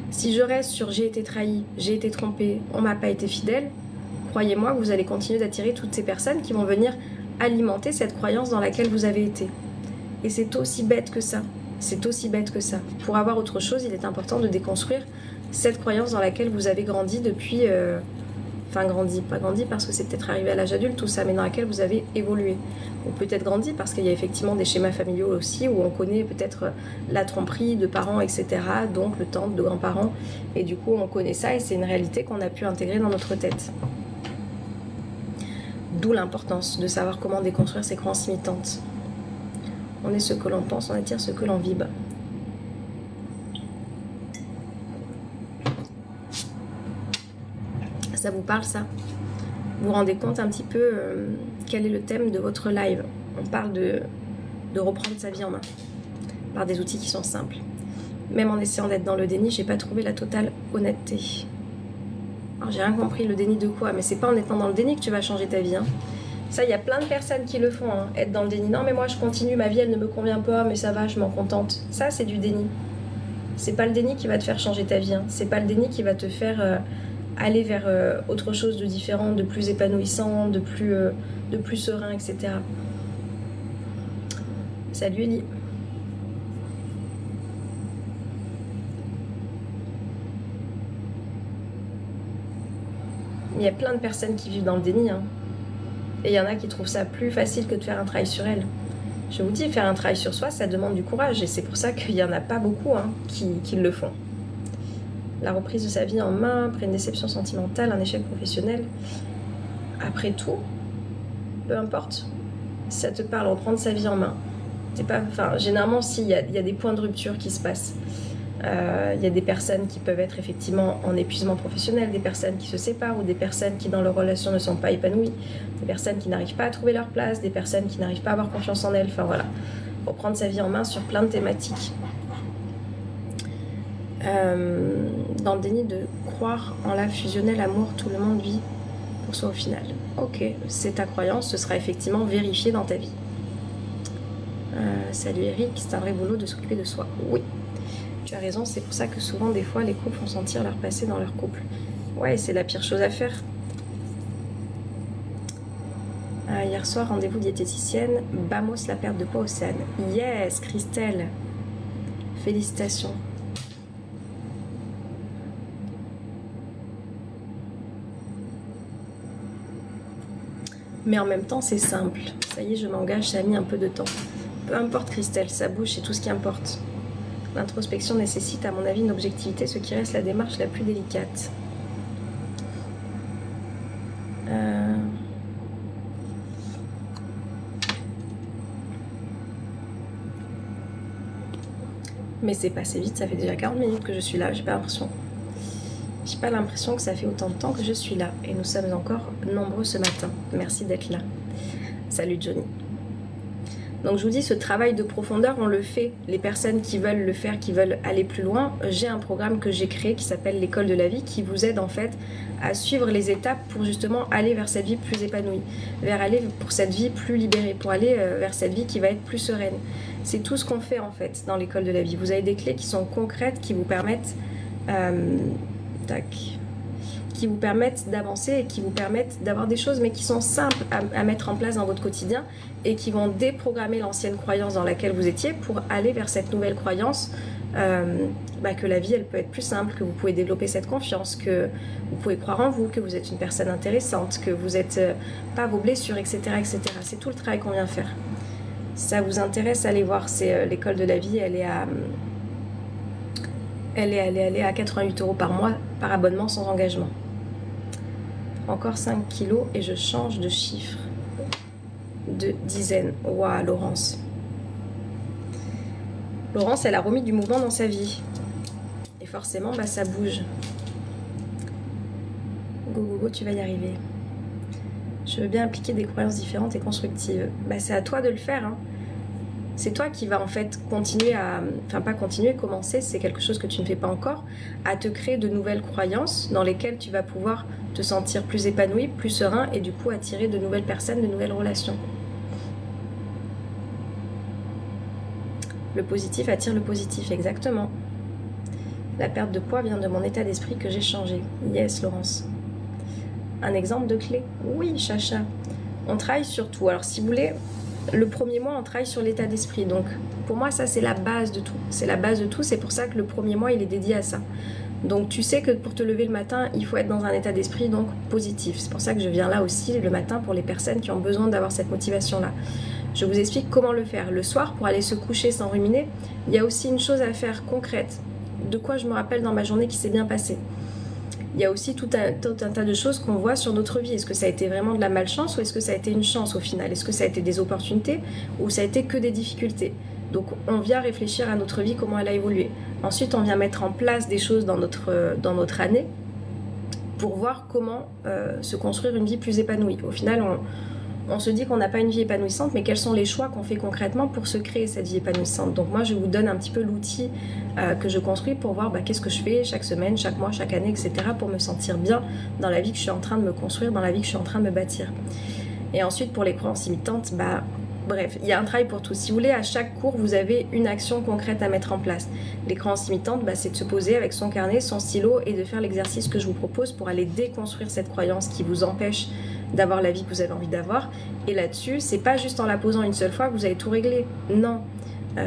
S1: Si je reste sur j'ai été trahi, j'ai été trompée, on m'a pas été fidèle, croyez-moi, vous allez continuer d'attirer toutes ces personnes qui vont venir alimenter cette croyance dans laquelle vous avez été. Et c'est aussi bête que ça. C'est aussi bête que ça. Pour avoir autre chose, il est important de déconstruire cette croyance dans laquelle vous avez grandi depuis... Enfin, pas grandi parce que c'est peut-être arrivé à l'âge adulte, tout ça, mais dans laquelle vous avez évolué. Ou peut-être grandi parce qu'il y a effectivement des schémas familiaux aussi où on connaît peut-être la tromperie de parents, etc. Donc le tante de grands-parents. Et du coup, on connaît ça et c'est une réalité qu'on a pu intégrer dans notre tête. D'où l'importance de savoir comment déconstruire ces croyances limitantes. On est ce que l'on pense, on attire ce que l'on vibre. Ça vous parle ça? Vous vous rendez compte un petit peu quel est le thème de votre live? On parle de reprendre sa vie en main par des outils qui sont simples. Même en essayant d'être dans le déni, j'ai pas trouvé la totale honnêteté. Alors j'ai rien compris, le déni de quoi? Mais c'est pas en étant dans le déni que tu vas changer ta vie. Hein. Ça, il y a plein de personnes qui le font, hein, être dans le déni. Non mais moi je continue, ma vie elle ne me convient pas, mais ça va, je m'en contente. Ça c'est du déni. C'est pas le déni qui va te faire changer ta vie. Hein. C'est pas le déni qui va te faire... aller vers autre chose de différent, de plus épanouissant, de plus serein, etc. Salut Ellie. Il y a plein de personnes qui vivent dans le déni. Hein. Et il y en a qui trouvent ça plus facile que de faire un travail sur elles. Je vous dis, faire un travail sur soi, ça demande du courage. Et c'est pour ça qu'il n'y en a pas beaucoup qui le font. La reprise de sa vie en main, après une déception sentimentale, un échec professionnel. Après tout, peu importe, si ça te parle, reprendre sa vie en main. Généralement, il y a des points de rupture qui se passent. Il y a des personnes qui peuvent être effectivement en épuisement professionnel, des personnes qui se séparent ou des personnes qui dans leur relation ne sont pas épanouies, des personnes qui n'arrivent pas à trouver leur place, des personnes qui n'arrivent pas à avoir confiance en elles. Enfin voilà, reprendre sa vie en main sur plein de thématiques. Dans le déni de croire en la fusionnelle amour, tout le monde vit pour soi au final. Ok, c'est ta croyance, ce sera effectivement vérifié dans ta vie. Salut Eric, c'est un vrai boulot de s'occuper de soi. Oui, tu as raison, c'est pour ça que souvent des fois les couples font sentir leur passé dans leur couple. Ouais, c'est la pire chose à faire. Hier soir, rendez-vous diététicienne, Bamos la perte de poids Océane. Yes, Christelle, félicitations. Mais en même temps, c'est simple. Ça y est, je m'engage, ça a mis un peu de temps. Peu importe, Christelle, ça bouge, c'est tout ce qui importe. L'introspection nécessite, à mon avis, une objectivité, ce qui reste la démarche la plus délicate. Mais c'est passé vite, ça fait déjà 40 minutes que je suis là, j'ai pas l'impression que ça fait autant de temps que je suis là. Et nous sommes encore nombreux ce matin. Merci d'être là. Salut Johnny. Donc je vous dis, ce travail de profondeur, on le fait. Les personnes qui veulent le faire, qui veulent aller plus loin, j'ai un programme que j'ai créé qui s'appelle l'école de la vie, qui vous aide en fait à suivre les étapes pour justement aller vers cette vie plus épanouie, vers aller pour cette vie plus libérée, pour aller vers cette vie qui va être plus sereine. C'est tout ce qu'on fait en fait dans l'école de la vie. Vous avez des clés qui sont concrètes, qui vous permettent d'avancer et qui vous permettent d'avoir des choses mais qui sont simples à mettre en place dans votre quotidien et qui vont déprogrammer l'ancienne croyance dans laquelle vous étiez pour aller vers cette nouvelle croyance que la vie elle peut être plus simple, que vous pouvez développer cette confiance, que vous pouvez croire en vous, que vous êtes une personne intéressante, que vous n'êtes pas vos blessures, etc., etc. C'est tout le travail qu'on vient faire. Si ça vous intéresse, allez voir, c'est l'école de la vie, elle est à 88 € par mois par abonnement sans engagement. Encore 5 kilos et je change de chiffre de dizaines. Waouh, Laurence. Laurence, elle a remis du mouvement dans sa vie. Et forcément, ça bouge. Go, go, go, tu vas y arriver. Je veux bien appliquer des croyances différentes et constructives. C'est à toi de le faire, hein. C'est toi qui vas en fait continuer commencer, c'est quelque chose que tu ne fais pas encore, à te créer de nouvelles croyances dans lesquelles tu vas pouvoir te sentir plus épanoui, plus serein et du coup attirer de nouvelles personnes, de nouvelles relations. Le positif attire le positif, exactement. La perte de poids vient de mon état d'esprit que j'ai changé. Yes, Laurence. Un exemple de clé? Oui, Chacha. On travaille sur tout. Alors si vous voulez... Le premier mois, on travaille sur l'état d'esprit. Donc, pour moi, ça, c'est la base de tout. C'est la base de tout. C'est pour ça que le premier mois, il est dédié à ça. Donc, tu sais que pour te lever le matin, il faut être dans un état d'esprit donc positif. C'est pour ça que je viens là aussi le matin pour les personnes qui ont besoin d'avoir cette motivation-là. Je vous explique comment le faire. Le soir, pour aller se coucher sans ruminer, il y a aussi une chose à faire concrète. De quoi je me rappelle dans ma journée qui s'est bien passée. Il y a aussi tout un tas de choses qu'on voit sur notre vie. Est-ce que ça a été vraiment de la malchance ou est-ce que ça a été une chance au final? Est-ce que ça a été des opportunités ou ça a été que des difficultés? Donc on vient réfléchir à notre vie, comment elle a évolué. Ensuite on vient mettre en place des choses dans notre année pour voir comment se construire une vie plus épanouie. Au final on se dit qu'on n'a pas une vie épanouissante, mais quels sont les choix qu'on fait concrètement pour se créer cette vie épanouissante? Donc moi je vous donne un petit peu l'outil que je construis pour voir qu'est-ce que je fais chaque semaine, chaque mois, chaque année, etc. pour me sentir bien dans la vie que je suis en train de me construire, dans la vie que je suis en train de me bâtir. Et ensuite pour les croyances limitantes, bref, il y a un travail pour tout. Si vous voulez, à chaque cours, vous avez une action concrète à mettre en place. Les croyances limitantes, c'est de se poser avec son carnet, son stylo et de faire l'exercice que je vous propose pour aller déconstruire cette croyance qui vous empêche d'avoir la vie que vous avez envie d'avoir. Et là-dessus, c'est pas juste en la posant une seule fois que vous allez tout régler. Non.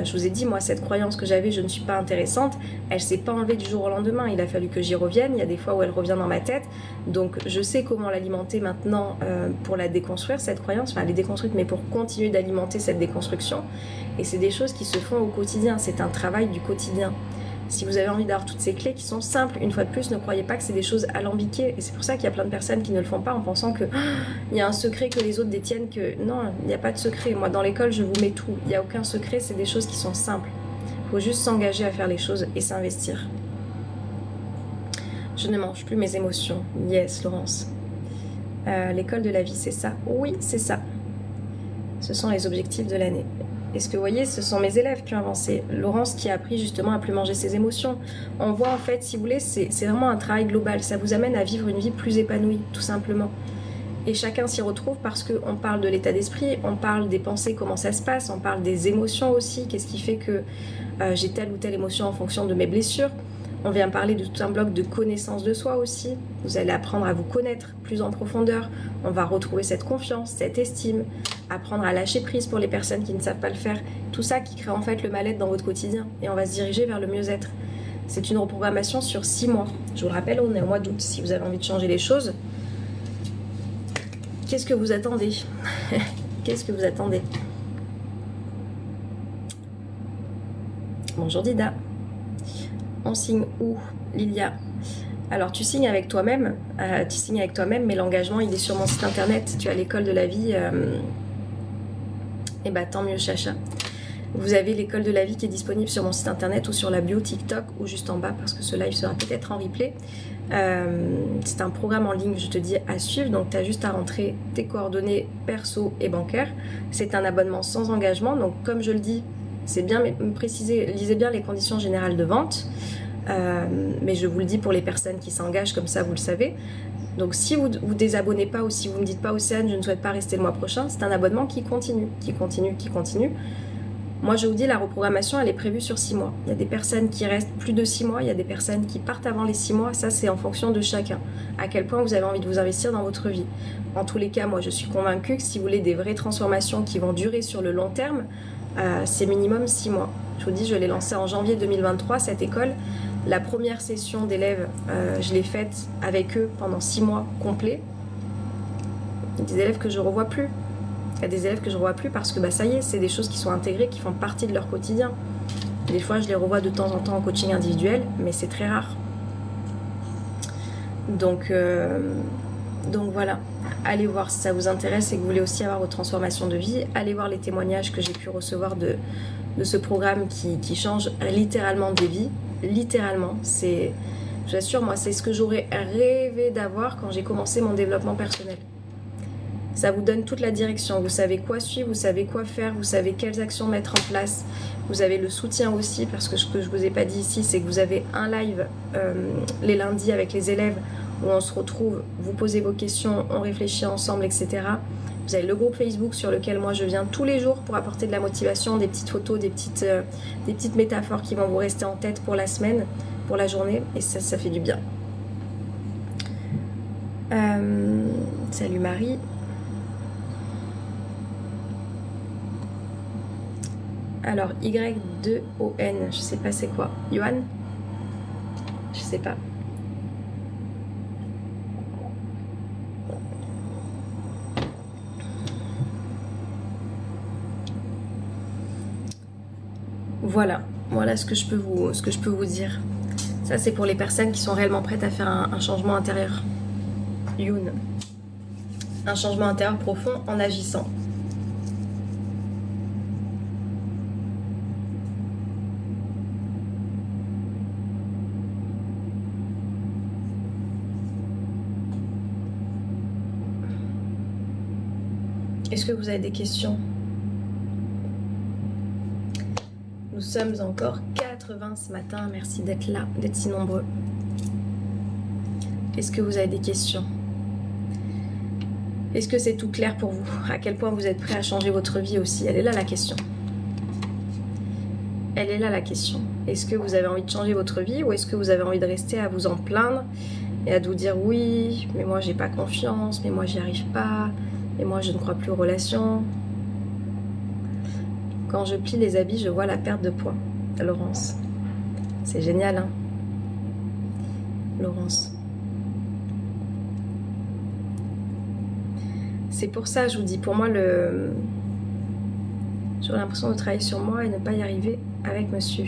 S1: Je vous ai dit, moi, cette croyance que j'avais, je ne suis pas intéressante, elle s'est pas enlevée du jour au lendemain. Il a fallu que j'y revienne. Il y a des fois où elle revient dans ma tête. Donc, je sais comment l'alimenter maintenant pour la déconstruire, cette croyance. Enfin, elle est déconstruite, mais pour continuer d'alimenter cette déconstruction. Et c'est des choses qui se font au quotidien. C'est un travail du quotidien. Si vous avez envie d'avoir toutes ces clés qui sont simples, une fois de plus, ne croyez pas que c'est des choses alambiquées. Et c'est pour ça qu'il y a plein de personnes qui ne le font pas en pensant que il y a un secret que les autres détiennent. Que non, il n'y a pas de secret. Moi, dans l'école, je vous mets tout. Il n'y a aucun secret, c'est des choses qui sont simples. Il faut juste s'engager à faire les choses et s'investir. Je ne mange plus mes émotions. Yes, Laurence. L'école de la vie, c'est ça. Oui, c'est ça. Ce sont les objectifs de l'année. Et ce que vous voyez, ce sont mes élèves qui ont avancé. Laurence qui a appris justement à plus manger ses émotions. On voit en fait, si vous voulez, c'est vraiment un travail global. Ça vous amène à vivre une vie plus épanouie, tout simplement. Et chacun s'y retrouve parce qu'on parle de l'état d'esprit, on parle des pensées, comment ça se passe, on parle des émotions aussi, qu'est-ce qui fait que j'ai telle ou telle émotion en fonction de mes blessures. On vient parler de tout un bloc de connaissance de soi aussi. Vous allez apprendre à vous connaître plus en profondeur. On va retrouver cette confiance, cette estime, apprendre à lâcher prise pour les personnes qui ne savent pas le faire. Tout ça qui crée en fait le mal-être dans votre quotidien. Et on va se diriger vers le mieux-être. C'est une reprogrammation sur 6 mois. Je vous le rappelle, on est au mois d'août. Si vous avez envie de changer les choses, qu'est-ce que vous attendez? Qu'est-ce que vous attendez? Bonjour Dida. On signe où, Lilia? Alors tu signes avec toi-même, mais l'engagement il est sur mon site internet. Tu as l'école de la vie, et bah tant mieux Chacha. Vous avez l'école de la vie qui est disponible sur mon site internet ou sur la bio TikTok ou juste en bas parce que ce live sera peut-être en replay. C'est un programme en ligne, je te dis, à suivre. Donc tu as juste à rentrer tes coordonnées perso et bancaires. C'est un abonnement sans engagement. Donc comme je le dis, c'est bien me préciser, lisez bien les conditions générales de vente. Mais je vous le dis pour les personnes qui s'engagent, comme ça vous le savez. Donc si vous vous désabonnez pas ou si vous ne me dites pas Océane, je ne souhaite pas rester le mois prochain, c'est un abonnement qui continue. Moi je vous dis, la reprogrammation elle est prévue sur 6 mois. Il y a des personnes qui restent plus de 6 mois, il y a des personnes qui partent avant les 6 mois, ça c'est en fonction de chacun. À quel point vous avez envie de vous investir dans votre vie. En tous les cas, moi je suis convaincue que si vous voulez des vraies transformations qui vont durer sur le long terme, c'est minimum 6 mois. Je vous dis, je l'ai lancée en janvier 2023, cette école. La première session d'élèves, je l'ai faite avec eux pendant 6 mois complets. Il y a des élèves que je ne revois plus. Il y a des élèves que je ne revois plus parce que ça y est, c'est des choses qui sont intégrées, qui font partie de leur quotidien. Des fois, je les revois de temps en temps en coaching individuel, mais c'est très rare. Donc voilà, allez voir si ça vous intéresse et que vous voulez aussi avoir votre transformation de vie. Allez voir les témoignages que j'ai pu recevoir de ce programme qui change littéralement des vies. Littéralement, je vous assure, moi c'est ce que j'aurais rêvé d'avoir quand j'ai commencé mon développement personnel. Ça vous donne toute la direction, vous savez quoi suivre, vous savez quoi faire, vous savez quelles actions mettre en place. Vous avez le soutien aussi, parce que ce que je vous ai pas dit ici, c'est que vous avez un live les lundis avec les élèves où on se retrouve, vous posez vos questions, on réfléchit ensemble, etc. Vous avez le groupe Facebook sur lequel moi je viens tous les jours pour apporter de la motivation, des petites photos, des petites métaphores qui vont vous rester en tête pour la semaine, pour la journée, et ça fait du bien. Salut Marie. Alors Y2ON, je sais pas c'est quoi. Johan? Je sais pas. Voilà ce que je peux vous dire. Ça c'est pour les personnes qui sont réellement prêtes à faire un changement intérieur. Youn. Un changement intérieur profond en agissant. Est-ce que vous avez des questions? Nous sommes encore 80 ce matin. Merci d'être là, d'être si nombreux. Est-ce que vous avez des questions? Est-ce que c'est tout clair pour vous? À quel point vous êtes prêt à changer votre vie aussi? Elle est là la question. Elle est là la question. Est-ce que vous avez envie de changer votre vie ou est-ce que vous avez envie de rester à vous en plaindre et à vous dire oui, mais moi j'ai pas confiance, mais moi j'y arrive pas, mais moi je ne crois plus aux relations? Quand je plie les habits, je vois la perte de poids. Laurence. C'est génial, hein, Laurence. C'est pour ça, je vous dis, pour moi, j'aurais l'impression de travailler sur moi et ne pas y arriver avec monsieur.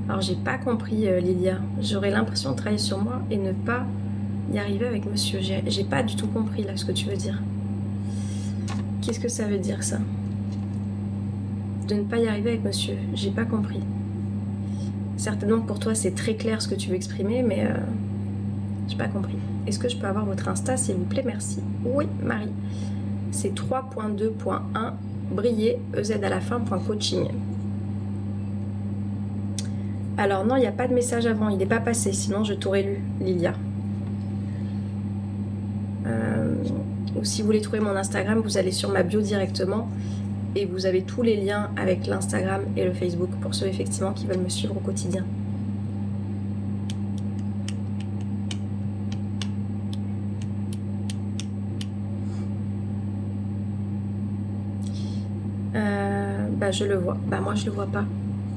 S1: Alors, j'ai pas compris, Lilia. J'aurais l'impression de travailler sur moi et ne pas y arriver avec monsieur. J'ai pas du tout compris, là, ce que tu veux dire. Qu'est-ce que ça veut dire, ça? De ne pas y arriver avec monsieur. J'ai pas compris. Certainement que pour toi, c'est très clair ce que tu veux exprimer, mais j'ai pas compris. Est-ce que je peux avoir votre Insta, s'il vous plaît? Merci. Oui, Marie. C'est 3.2.1, briller, EZ à la fin, .coaching. Alors non, il n'y a pas de message avant, il n'est pas passé, sinon je t'aurais lu, Lilia. Ou si vous voulez trouver mon Instagram, vous allez sur ma bio directement et vous avez tous les liens avec l'Instagram et le Facebook pour ceux effectivement qui veulent me suivre au quotidien. Bah je le vois, bah moi je le vois pas,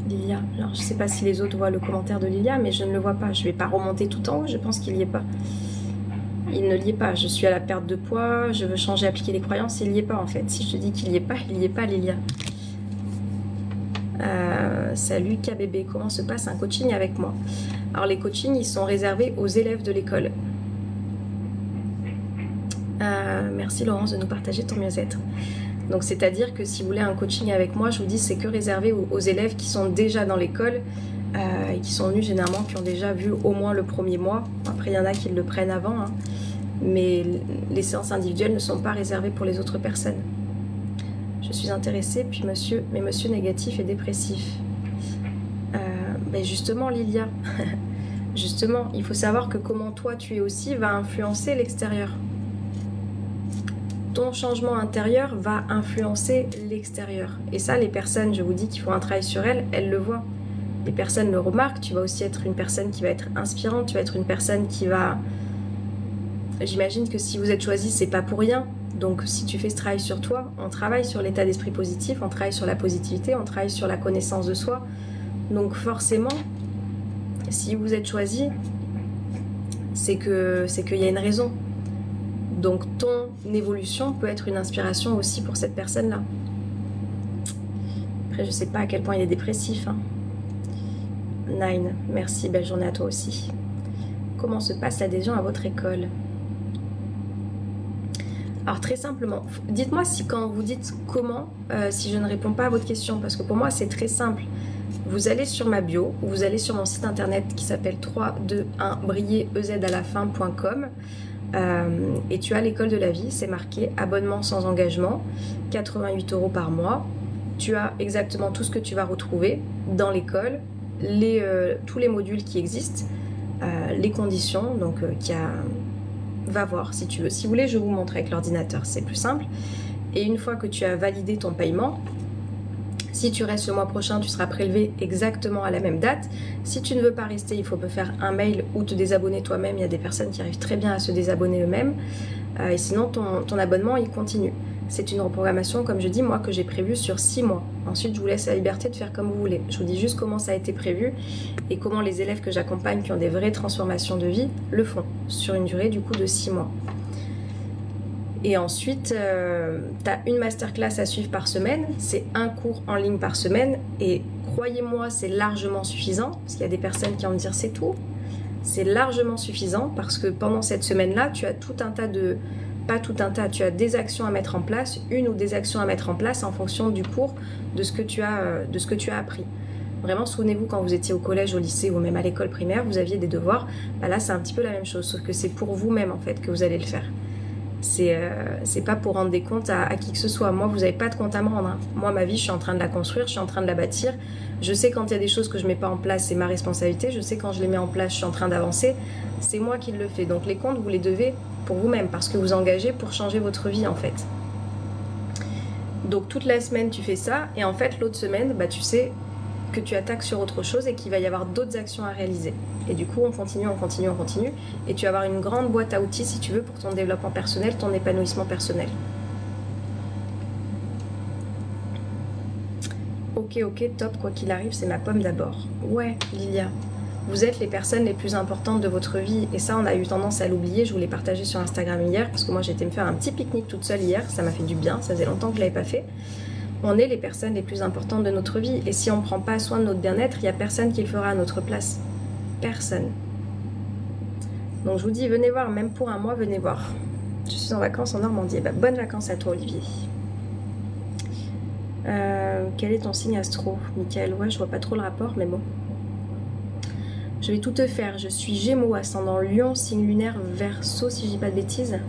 S1: Lilia. Alors je sais pas si les autres voient le commentaire de Lilia, mais je ne le vois pas. Je vais pas remonter tout en haut, je pense qu'il n'y est pas. Il ne l'y est pas. Je suis à la perte de poids, je veux changer, appliquer les croyances, il n'y est pas en fait. Si je te dis qu'il n'y est pas, il n'y est pas, Lilia. Salut KBB, comment se passe un coaching avec moi? Alors les coachings, ils sont réservés aux élèves de l'école. Merci Laurence de nous partager ton mieux-être. Donc c'est-à-dire que si vous voulez un coaching avec moi, je vous dis c'est que réservé aux élèves qui sont déjà dans l'école et qui sont venus généralement, qui ont déjà vu au moins le premier mois. Après il y en a qui le prennent avant, hein. Mais les séances individuelles ne sont pas réservées pour les autres personnes. Je suis intéressée, puis monsieur négatif et dépressif. Ben justement Lilia, justement, il faut savoir que comment toi tu es aussi va influencer l'extérieur. Ton changement intérieur va influencer l'extérieur. Et ça, les personnes, je vous dis qu'ils font un travail sur elles, elles le voient. Les personnes le remarquent. Tu vas aussi être une personne qui va être inspirante. Tu vas être une personne qui va... J'imagine que si vous êtes choisi, c'est pas pour rien. Donc si tu fais ce travail sur toi, on travaille sur l'état d'esprit positif, on travaille sur la positivité, on travaille sur la connaissance de soi. Donc forcément, si vous êtes choisi, c'est qu'il y a une raison. Donc ton évolution peut être une inspiration aussi pour cette personne-là. Après, je sais pas à quel point il est dépressif. Hein. Nine, merci, belle journée à toi aussi. Comment se passe l'adhésion à votre école? Alors très simplement, dites-moi si quand vous dites comment, si je ne réponds pas à votre question, parce que pour moi c'est très simple. Vous allez sur ma bio, ou vous allez sur mon site internet qui s'appelle 321briller.com. Et tu as l'école de la vie, c'est marqué abonnement sans engagement, 88 € par mois. Tu as exactement tout ce que tu vas retrouver dans l'école, tous les modules qui existent, les conditions, donc va voir si tu veux. Si vous voulez, je vous montre avec l'ordinateur, c'est plus simple. Et une fois que tu as validé ton paiement, si tu restes le mois prochain, tu seras prélevé exactement à la même date. Si tu ne veux pas rester, il faut me faire un mail ou te désabonner toi-même. Il y a des personnes qui arrivent très bien à se désabonner eux-mêmes. Et sinon, ton abonnement, il continue. C'est une reprogrammation, comme je dis, moi, que j'ai prévue sur 6 mois. Ensuite, je vous laisse la liberté de faire comme vous voulez. Je vous dis juste comment ça a été prévu et comment les élèves que j'accompagne qui ont des vraies transformations de vie le font sur une durée du coup de 6 mois. Et ensuite, tu as une masterclass à suivre par semaine. C'est un cours en ligne par semaine. Et croyez-moi, c'est largement suffisant. Parce qu'il y a des personnes qui vont me dire c'est tout. C'est largement suffisant parce que pendant cette semaine-là, tu as tout un tas de... Pas tout un tas, tu as des actions à mettre en place, une ou des actions à mettre en place en fonction du cours, de ce que tu as appris. Vraiment, souvenez-vous quand vous étiez au collège, au lycée ou même à l'école primaire, vous aviez des devoirs. Bah là, c'est un petit peu la même chose, sauf que c'est pour vous-même en fait que vous allez le faire. C'est pas pour rendre des comptes à qui que ce soit. Moi, vous n'avez pas de compte à me rendre. Hein. Moi, ma vie, je suis en train de la construire, je suis en train de la bâtir. Je sais quand il y a des choses que je mets pas en place, c'est ma responsabilité. Je sais quand je les mets en place, je suis en train d'avancer. C'est moi qui le fais. Donc les comptes, vous les devez pour vous-même parce que vous engagez pour changer votre vie en fait. Donc toute la semaine, tu fais ça et en fait, l'autre semaine, bah, tu sais que tu attaques sur autre chose et qu'il va y avoir d'autres actions à réaliser. Et du coup, on continue, et tu vas avoir une grande boîte à outils, si tu veux, pour ton développement personnel, ton épanouissement personnel. Ok, top, quoi qu'il arrive, c'est ma pomme d'abord. Ouais, Lilia, vous êtes les personnes les plus importantes de votre vie. Et ça, on a eu tendance à l'oublier. Je vous l'ai partagé sur Instagram hier, parce que moi, j'ai été me faire un petit pique-nique toute seule hier. Ça m'a fait du bien, ça faisait longtemps que je ne l'avais pas fait. On est les personnes les plus importantes de notre vie. Et si on ne prend pas soin de notre bien-être, il n'y a personne qui le fera à notre place. Personne. Donc je vous dis, venez voir, même pour un mois, venez voir. Je suis en vacances en Normandie. Bah, bonnes vacances à toi, Olivier. Quel est ton signe astro, Mickaël? Ouais, je vois pas trop le rapport, mais bon. Je vais tout te faire. Je suis Gémeaux, ascendant Lion, signe lunaire Verseau, si je dis pas de bêtises.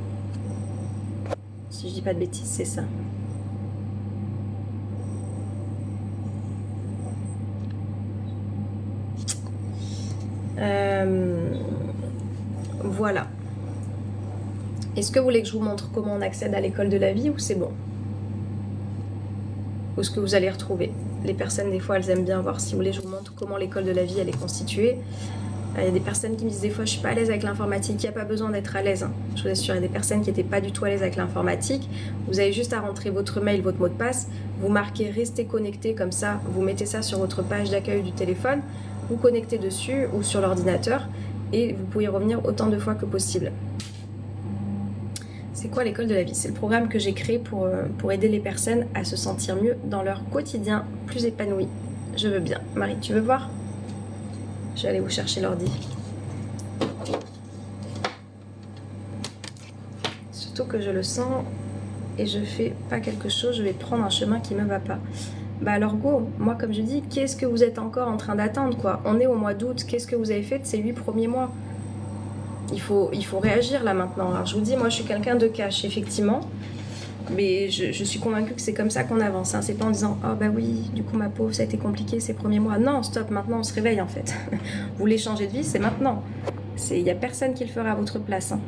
S1: Si je dis pas de bêtises, c'est ça. Voilà. Est-ce que vous voulez que je vous montre comment on accède à l'école de la vie ou c'est bon? Ou ce que vous allez retrouver? Les personnes, des fois, elles aiment bien voir. Si vous voulez, je vous montre comment l'école de la vie, elle est constituée. Il y a des personnes qui me disent des fois, je suis pas à l'aise avec l'informatique. Il n'y a pas besoin d'être à l'aise. Hein. Je vous assure, il y a des personnes qui n'étaient pas du tout à l'aise avec l'informatique. Vous avez juste à rentrer votre mail, votre mot de passe. Vous marquez restez connecté comme ça. Vous mettez ça sur votre page d'accueil du téléphone. Vous connectez dessus ou sur l'ordinateur. Et vous pouvez y revenir autant de fois que possible. C'est quoi l'école de la vie? C'est le programme que j'ai créé pour aider les personnes à se sentir mieux dans leur quotidien, plus épanoui. Je veux bien. Marie, tu veux voir? Je vais aller vous chercher l'ordi. Surtout que je le sens et je fais pas quelque chose, je vais prendre un chemin qui me va pas. Bah alors go, moi comme je dis, qu'est-ce que vous êtes encore en train d'attendre quoi? On est au mois d'août, qu'est-ce que vous avez fait de ces 8 premiers mois? Il faut réagir là maintenant. Alors je vous dis, moi je suis quelqu'un de cash, effectivement. Mais je suis convaincue que c'est comme ça qu'on avance. Hein. C'est pas en disant, oh bah oui, du coup ma pauvre, ça a été compliqué ces premiers mois. Non, stop, maintenant on se réveille en fait. Vous voulez changer de vie, c'est maintenant. Il n'y a personne qui le fera à votre place. Hein.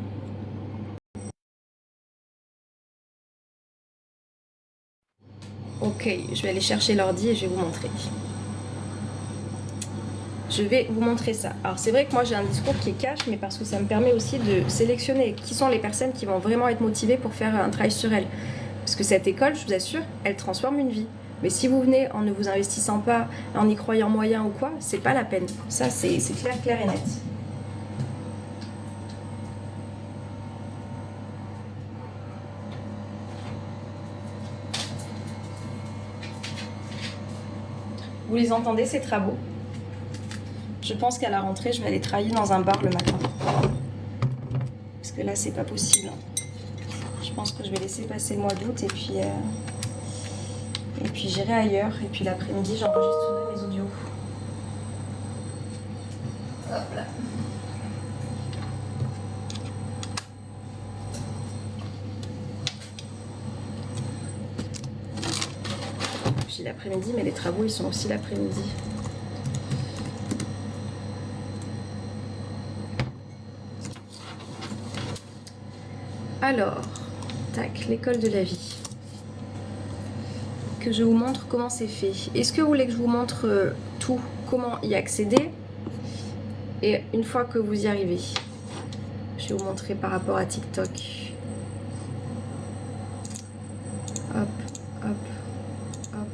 S1: Ok, je vais aller chercher l'ordi et je vais vous montrer. Je vais vous montrer ça. Alors c'est vrai que moi j'ai un discours qui est cash, mais parce que ça me permet aussi de sélectionner qui sont les personnes qui vont vraiment être motivées pour faire un travail sur elles. Parce que cette école, je vous assure, elle transforme une vie. Mais si vous venez en ne vous investissant pas, en y croyant moyen ou quoi, c'est pas la peine. Ça c'est clair, clair et net. Vous les entendez ces travaux? Je pense qu'à la rentrée, je vais aller travailler dans un bar le matin. Parce que là, c'est pas possible. Je pense que je vais laisser passer le mois d'août et puis j'irai ailleurs. Et puis l'après-midi, j'enregistrerai mes audios. Hop là. Puis l'après-midi, mais les travaux, ils sont aussi l'après-midi. Alors, tac, l'école de la vie. Que je vous montre comment c'est fait. Est-ce que vous voulez que je vous montre tout, comment y accéder? Et une fois que vous y arrivez, je vais vous montrer par rapport à TikTok. Hop, hop, hop.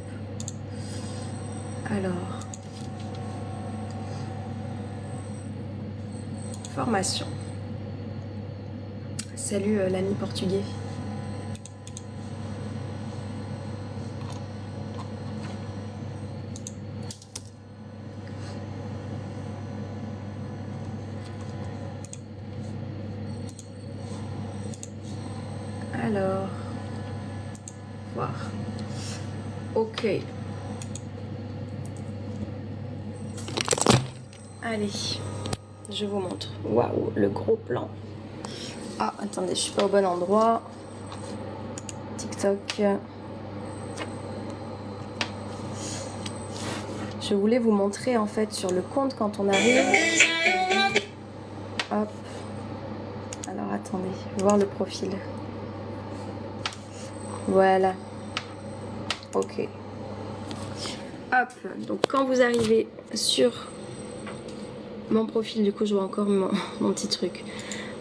S1: Alors, formation. Salut l'ami portugais. Alors, voir. Ok. Allez, je vous montre. Waouh, le gros plan. Ah, attendez, je suis pas au bon endroit. TikTok. Je voulais vous montrer en fait sur le compte quand on arrive. Hop. Alors attendez, voir le profil. Voilà. Ok. Hop. Donc quand vous arrivez sur mon profil, du coup je vois encore mon petit truc.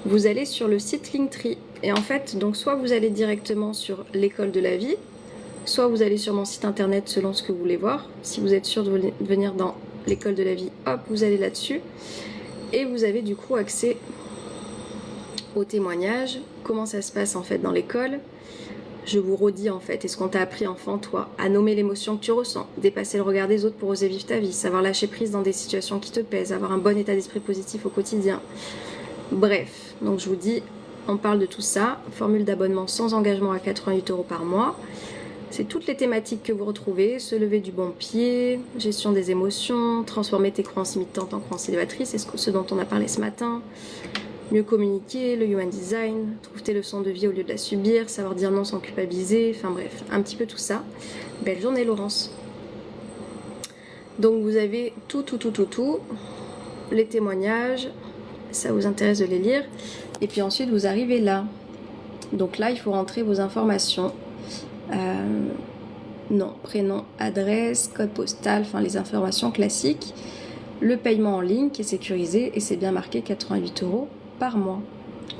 S1: Vous allez sur le site Linktree et en fait donc soit vous allez directement sur l'école de la vie, soit vous allez sur mon site internet selon ce que vous voulez voir. Si vous êtes sûr de venir dans l'école de la vie, hop, vous allez là-dessus. Et vous avez du coup accès aux témoignages, comment ça se passe en fait dans l'école. Je vous redis en fait, est-ce qu'on t'a appris enfant, toi, à nommer l'émotion que tu ressens, dépasser le regard des autres pour oser vivre ta vie, savoir lâcher prise dans des situations qui te pèsent, avoir un bon état d'esprit positif au quotidien. Bref, donc je vous dis, on parle de tout ça, formule d'abonnement sans engagement à 88 € par mois. C'est toutes les thématiques que vous retrouvez, se lever du bon pied, gestion des émotions, transformer tes croyances limitantes en croyances élévatrices, c'est ce dont on a parlé ce matin. Mieux communiquer, le human design, trouver tes leçons de vie au lieu de la subir, savoir dire non sans culpabiliser, enfin bref, un petit peu tout ça. Belle journée Laurence. Donc vous avez tout, les témoignages, ça vous intéresse de les lire. Et puis ensuite vous arrivez là. Donc là il faut rentrer vos informations. Nom, prénom, adresse, code postal, enfin les informations classiques. Le paiement en ligne qui est sécurisé et c'est bien marqué 88 € par mois.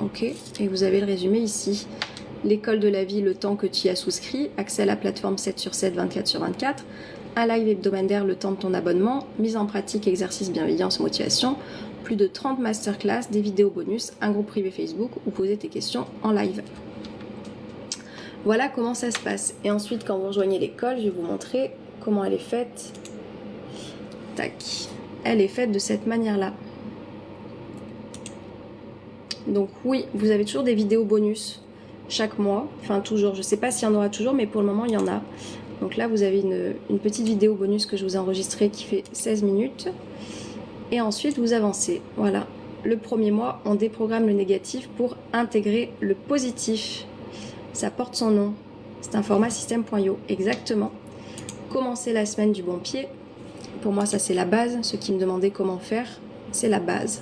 S1: Ok, et vous avez le résumé ici. L'école de la vie, le temps que tu y as souscrit, accès à la plateforme 7/7, 24/24, un live hebdomadaire, le temps de ton abonnement, mise en pratique, exercice, bienveillance, motivation, plus de 30 masterclass, des vidéos bonus, un groupe privé Facebook où poser tes questions en live. Voilà comment ça se passe. Et ensuite, quand vous rejoignez l'école, je vais vous montrer comment elle est faite. Tac. Elle est faite de cette manière-là. Donc oui, vous avez toujours des vidéos bonus chaque mois. Enfin toujours, je ne sais pas s'il y en aura toujours, mais pour le moment, il y en a. Donc là, vous avez une petite vidéo bonus que je vous ai enregistrée qui fait 16 minutes. Et ensuite, vous avancez. Voilà. Le premier mois, on déprogramme le négatif pour intégrer le positif. Ça porte son nom. C'est un format système.io. Exactement. Commencez la semaine du bon pied. Pour moi, ça c'est la base. Ceux qui me demandaient comment faire, c'est la base.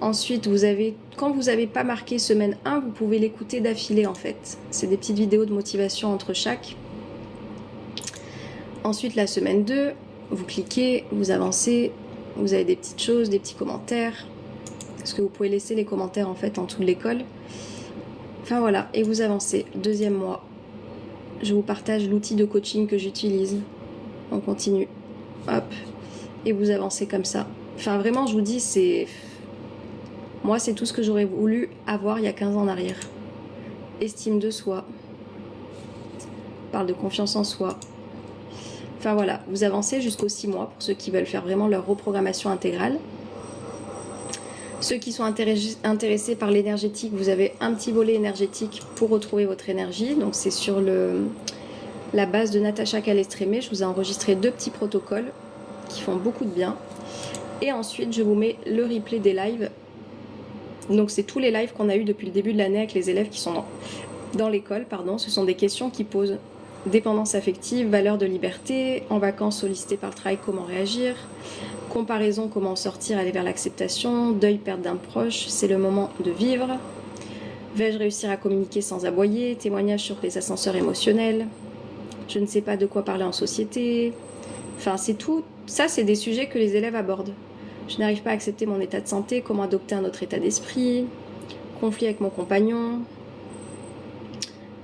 S1: Ensuite, quand vous n'avez pas marqué semaine 1, vous pouvez l'écouter d'affilée en fait. C'est des petites vidéos de motivation entre chaque. Ensuite, la semaine 2, vous cliquez, vous avancez, vous avez des petites choses, des petits commentaires. Parce que vous pouvez laisser les commentaires en fait en dessous de l'école. Enfin voilà, et vous avancez. Deuxième mois, je vous partage l'outil de coaching que j'utilise. On continue. Hop. Et vous avancez comme ça. Enfin vraiment, je vous dis, moi, c'est tout ce que j'aurais voulu avoir il y a 15 ans en arrière. Estime de soi. Parle de confiance en soi. Enfin voilà, vous avancez jusqu'aux 6 mois pour ceux qui veulent faire vraiment leur reprogrammation intégrale. Ceux qui sont intéressés par l'énergétique, vous avez un petit volet énergétique pour retrouver votre énergie. Donc c'est sur la base de Natacha Calestrémé. Je vous ai enregistré 2 petits protocoles qui font beaucoup de bien. Et ensuite, je vous mets le replay des lives. Donc c'est tous les lives qu'on a eu depuis le début de l'année avec les élèves qui sont dans l'école. Ce sont des questions qui posent dépendance affective, valeur de liberté, en vacances sollicité par le travail, comment réagir, comparaison, comment sortir, aller vers l'acceptation, deuil, perte d'un proche, c'est le moment de vivre, vais-je réussir à communiquer sans aboyer, témoignage sur les ascenseurs émotionnels, je ne sais pas de quoi parler en société, enfin c'est tout, ça c'est des sujets que les élèves abordent. Je n'arrive pas à accepter mon état de santé, comment adopter un autre état d'esprit, conflit avec mon compagnon,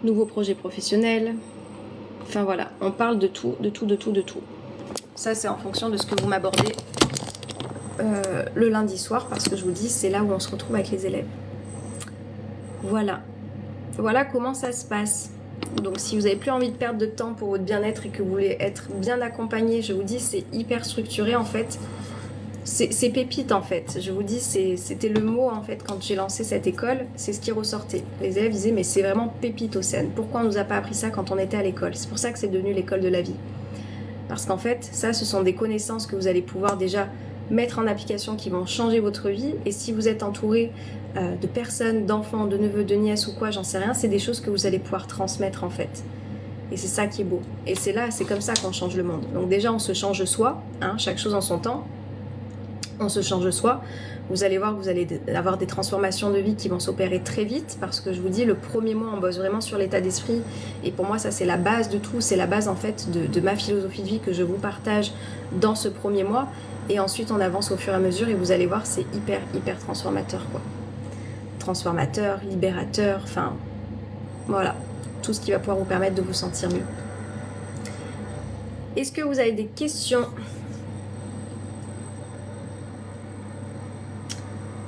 S1: nouveau projet professionnel. Enfin voilà, on parle de tout. Ça c'est en fonction de ce que vous m'abordez le lundi soir, parce que je vous dis, c'est là où on se retrouve avec les élèves. Voilà. Voilà comment ça se passe. Donc si vous n'avez plus envie de perdre de temps pour votre bien-être et que vous voulez être bien accompagné, je vous dis, c'est hyper structuré en fait. C'est pépite en fait, je vous dis, c'était le mot en fait quand j'ai lancé cette école, c'est ce qui ressortait. Les élèves disaient mais c'est vraiment pépite Océane, pourquoi on nous a pas appris ça quand on était à l'école? C'est pour ça que c'est devenu l'école de la vie. Parce qu'en fait, ça ce sont des connaissances que vous allez pouvoir déjà mettre en application qui vont changer votre vie, et si vous êtes entouré de personnes, d'enfants, de neveux, de nièces ou quoi, j'en sais rien, c'est des choses que vous allez pouvoir transmettre en fait. Et c'est ça qui est beau. Et c'est comme ça qu'on change le monde. Donc déjà on se change soi, hein, chaque chose en son temps. On se change soi, vous allez voir que vous allez avoir des transformations de vie qui vont s'opérer très vite, parce que je vous dis, le premier mois on bosse vraiment sur l'état d'esprit, et pour moi ça c'est la base de tout, c'est la base en fait de ma philosophie de vie que je vous partage dans ce premier mois, et ensuite on avance au fur et à mesure, et vous allez voir, c'est hyper transformateur quoi. Transformateur, libérateur, enfin voilà. tout ce qui va pouvoir vous permettre de vous sentir mieux. Est-ce que vous avez des questions?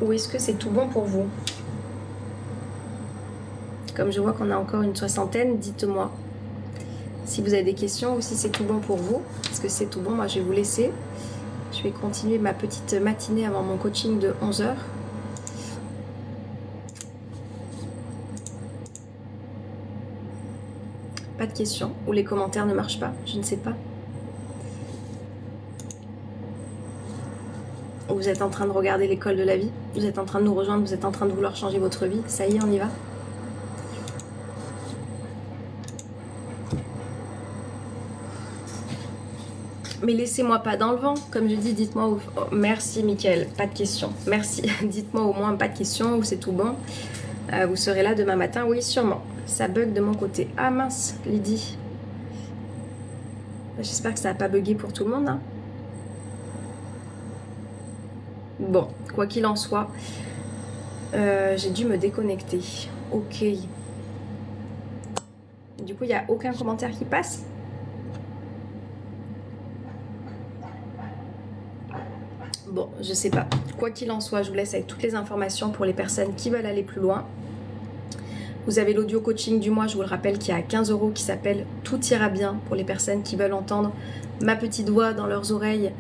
S1: Ou est-ce que c'est tout bon pour vous? Comme je vois qu'on a encore une soixantaine, dites-moi si vous avez des questions ou si c'est tout bon pour vous. Est-ce que c'est tout bon? Moi, je vais vous laisser. Je vais continuer ma petite matinée avant mon coaching de 11 h. Pas de questions. Ou les commentaires ne marchent pas, je ne sais pas. Ou vous êtes en train de regarder l'école de la vie. Vous êtes en train de nous rejoindre, vous êtes en train de vouloir changer votre vie. Ça y est, on y va. Mais laissez-moi pas dans le vent, comme je dis, dites-moi où... Oh, merci Mickaël, pas de questions, merci. Dites-moi au moins pas de questions, ou c'est tout bon. Vous serez là demain matin, oui sûrement. Ça bug de mon côté. Ah mince, Lydie. J'espère que ça n'a pas bugué pour tout le monde. Hein. Bon, quoi qu'il en soit, j'ai dû me déconnecter. Ok. Du coup, il n'y a aucun commentaire qui passe? Bon, je sais pas. Quoi qu'il en soit, je vous laisse avec toutes les informations pour les personnes qui veulent aller plus loin. Vous avez l'audio coaching du mois, je vous le rappelle, qui est à 15 €, qui s'appelle Tout ira bien, pour les personnes qui veulent entendre ma petite voix dans leurs oreilles,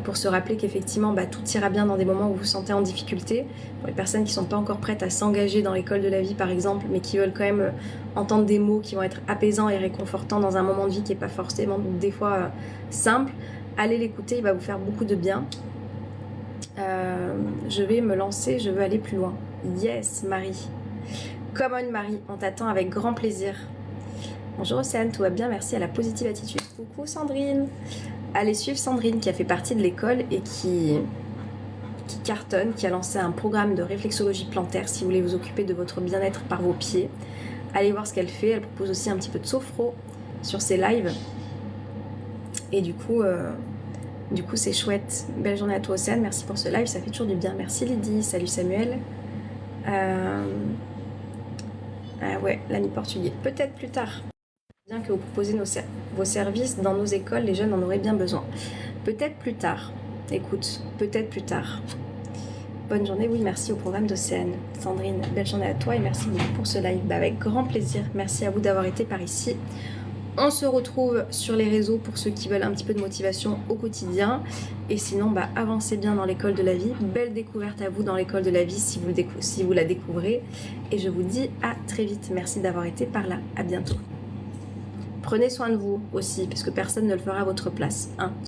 S1: pour se rappeler qu'effectivement, tout ira bien dans des moments où vous vous sentez en difficulté. Pour les personnes qui ne sont pas encore prêtes à s'engager dans l'école de la vie, par exemple, mais qui veulent quand même entendre des mots qui vont être apaisants et réconfortants dans un moment de vie qui n'est pas forcément des fois simple, allez l'écouter, il va vous faire beaucoup de bien. Je vais me lancer, je veux aller plus loin. Yes, Marie. Come on, Marie, on t'attend avec grand plaisir. Bonjour Océane, tout va bien, merci à la positive attitude. Coucou Sandrine. Allez suivre Sandrine qui a fait partie de l'école et qui cartonne, qui a lancé un programme de réflexologie plantaire si vous voulez vous occuper de votre bien-être par vos pieds. Allez voir ce qu'elle fait, elle propose aussi un petit peu de sophro sur ses lives. Et du coup c'est chouette. Belle journée à toi Océane, merci pour ce live, ça fait toujours du bien. Merci Lydie, salut Samuel. Ouais, l'ami portugais. Peut-être plus tard. Bien que vous proposez vos services dans nos écoles, les jeunes en auraient bien besoin. Peut-être plus tard. Écoute, peut-être plus tard. Bonne journée, oui, merci au programme d'Océane. Sandrine, belle journée à toi et merci beaucoup pour ce live. Avec grand plaisir. Merci à vous d'avoir été par ici. On se retrouve sur les réseaux pour ceux qui veulent un petit peu de motivation au quotidien. Et sinon, avancez bien dans l'école de la vie. Belle découverte à vous dans l'école de la vie si vous la découvrez. Et je vous dis à très vite. Merci d'avoir été par là. À bientôt. Prenez soin de vous aussi, parce que personne ne le fera à votre place. Hein.